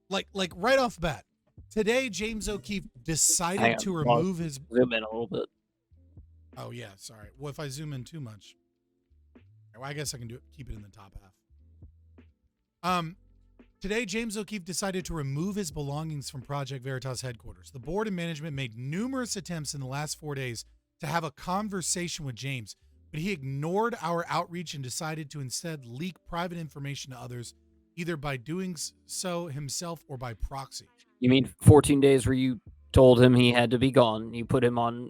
Like right off the bat, today James O'Keefe decided to remove his. Zoom in a little bit. Oh yeah, sorry. Well, if I zoom in too much, well, I guess I can keep it in the top half. Today, James O'Keefe decided to remove his belongings from Project Veritas headquarters. The board and management made numerous attempts in the last 4 days to have a conversation with James, but he ignored our outreach and decided to instead leak private information to others, either by doing so himself or by proxy. You mean 14 days where you told him he had to be gone? You put him on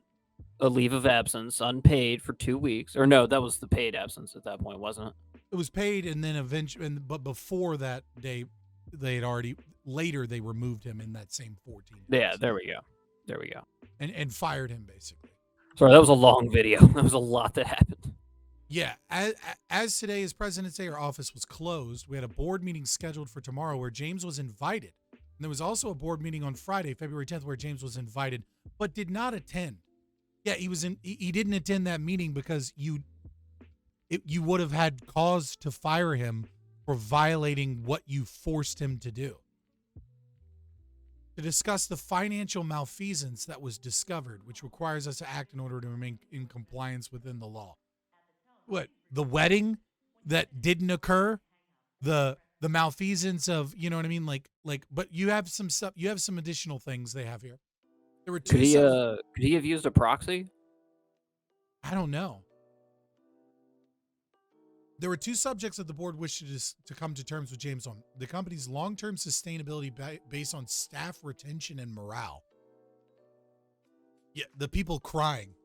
a leave of absence, unpaid, for 2 weeks. Or no, that was the paid absence at that point, wasn't it? It was paid, and then eventually, but before that day, they removed him in that same 14 days. Yeah, there we go. And fired him, basically. Sorry, that was a long video. That was a lot that happened. Yeah, as today is President's Day, our office was closed. We had a board meeting scheduled for tomorrow where James was invited. And there was also a board meeting on Friday, February 10th, where James was invited, but did not attend. Yeah, he didn't attend that meeting because you would have had cause to fire him for violating what you forced him to do. To discuss the financial malfeasance that was discovered, which requires us to act in order to remain in compliance within the law. What? The wedding that didn't occur? The malfeasance of, you know what I mean? But you have some stuff, you have some additional things they have here. There were two. Could he have used a proxy? I don't know. There were two subjects that the board wished to come to terms with James on: the company's long-term sustainability based on staff retention and morale. Yeah, the people crying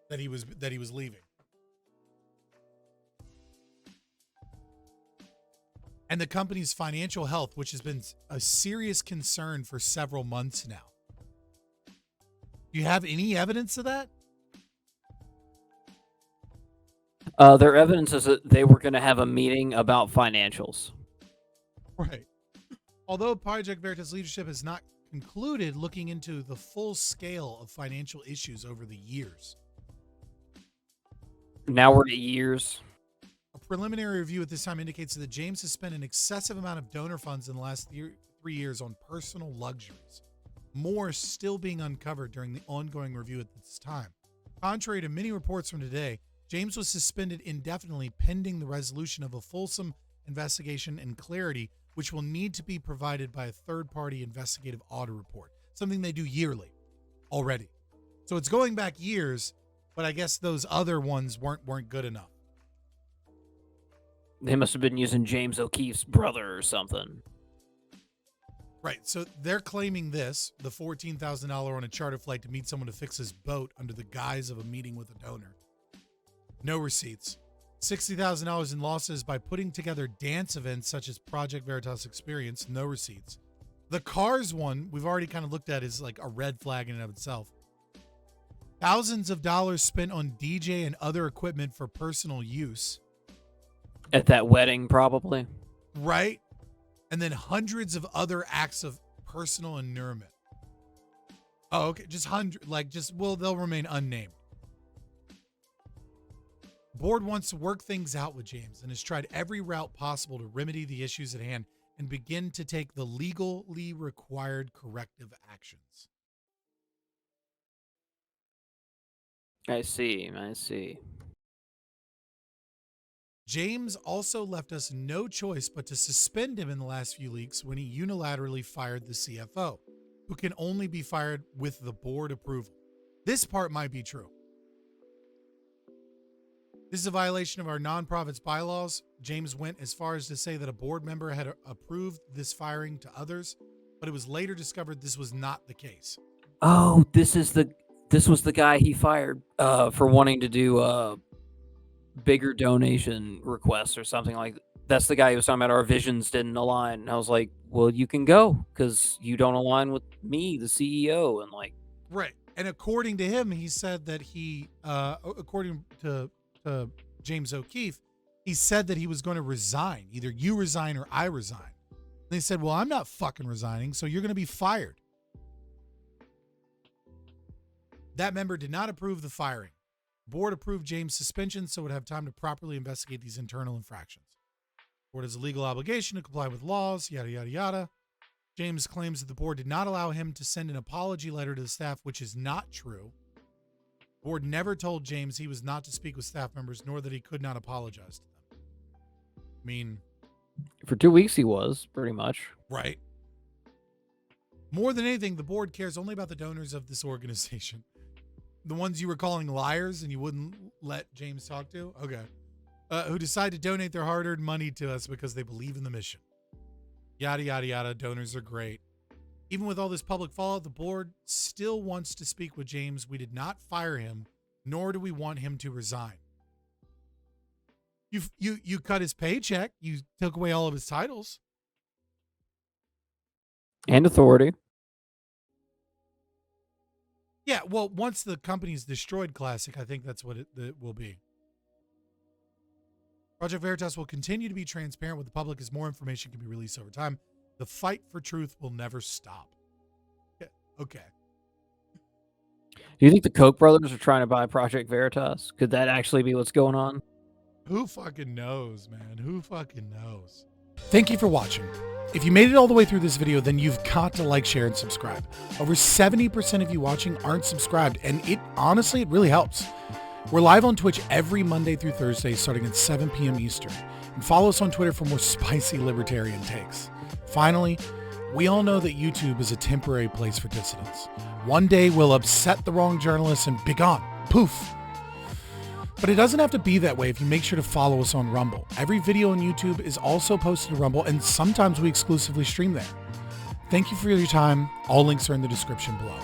that he was leaving, and the company's financial health, which has been a serious concern for several months now. Do you have any evidence of that? Their evidence is that they were going to have a meeting about financials. Right. Although Project Veritas leadership has not concluded looking into the full scale of financial issues over the years. Now we're at years. A preliminary review at this time indicates that James has spent an excessive amount of donor funds in the last 3 years on personal luxuries. More is still being uncovered during the ongoing review at this time. Contrary to many reports from today, James was suspended indefinitely pending the resolution of a fulsome investigation and clarity, which will need to be provided by a third-party investigative audit report, something they do yearly already. So it's going back years, but I guess those other ones weren't good enough. They must have been using James O'Keefe's brother or something. Right, so they're claiming this, the $14,000 on a charter flight to meet someone to fix his boat under the guise of a meeting with a donor. No receipts. $60,000 in losses by putting together dance events such as Project Veritas Experience. No receipts. The Cars one, we've already kind of looked at, is like a red flag in and of itself. Thousands of dollars spent on DJ and other equipment for personal use. At that wedding, probably. Right? And then hundreds of other acts of personal allurement. Oh, okay. Just they'll remain unnamed. Board wants to work things out with James and has tried every route possible to remedy the issues at hand and begin to take the legally required corrective actions. I see. James also left us no choice but to suspend him in the last few weeks when he unilaterally fired the CFO, who can only be fired with the board approval. This part might be true. This is a violation of our nonprofit's bylaws. James went as far as to say that a board member had approved this firing to others, but it was later discovered this was not the case. Oh, this was the guy he fired for wanting to do bigger donation requests or something like that. That's the guy who was talking about our visions didn't align. And I was like, well, you can go because you don't align with me, the CEO. And like, right. And according to him, he said that according to James O'Keefe, he said that he was going to resign. Either you resign or I resign. And they said, well, I'm not fucking resigning, so you're going to be fired. That member did not approve the firing. Board approved James' suspension so it would have time to properly investigate these internal infractions. Board has a legal obligation to comply with laws, yada, yada, yada. James claims that the board did not allow him to send an apology letter to the staff, which is not true. Board never told James he was not to speak with staff members, nor that he could not apologize to them. I mean, for 2 weeks he was, pretty much. Right. More than anything, the board cares only about the donors of this organization. The ones you were calling liars and you wouldn't let James talk to? Okay. Who decide to donate their hard-earned money to us because they believe in the mission. Yada, yada, yada. Donors are great. Even with all this public fallout, the board still wants to speak with James. We did not fire him, nor do we want him to resign. You cut his paycheck. You took away all of his titles. And authority. Yeah, well, once the company's destroyed, Classic, I think that's what it will be. Project Veritas will continue to be transparent with the public as more information can be released over time. The fight for truth will never stop. Okay. Do you think the Koch brothers are trying to buy Project Veritas? Could that actually be what's going on? Who fucking knows, man? Who fucking knows? Thank you for watching. If you made it all the way through this video, then you've got to like, share, and subscribe. Over 70% of you watching aren't subscribed, and it really helps. We're live on Twitch every Monday through Thursday starting at 7 p.m. Eastern. And follow us on Twitter for more spicy libertarian takes. Finally, we all know that YouTube is a temporary place for dissidents. One day we'll upset the wrong journalists and be gone. Poof. But it doesn't have to be that way if you make sure to follow us on Rumble. Every video on YouTube is also posted to Rumble, and sometimes we exclusively stream there. Thank you for your time. All links are in the description below.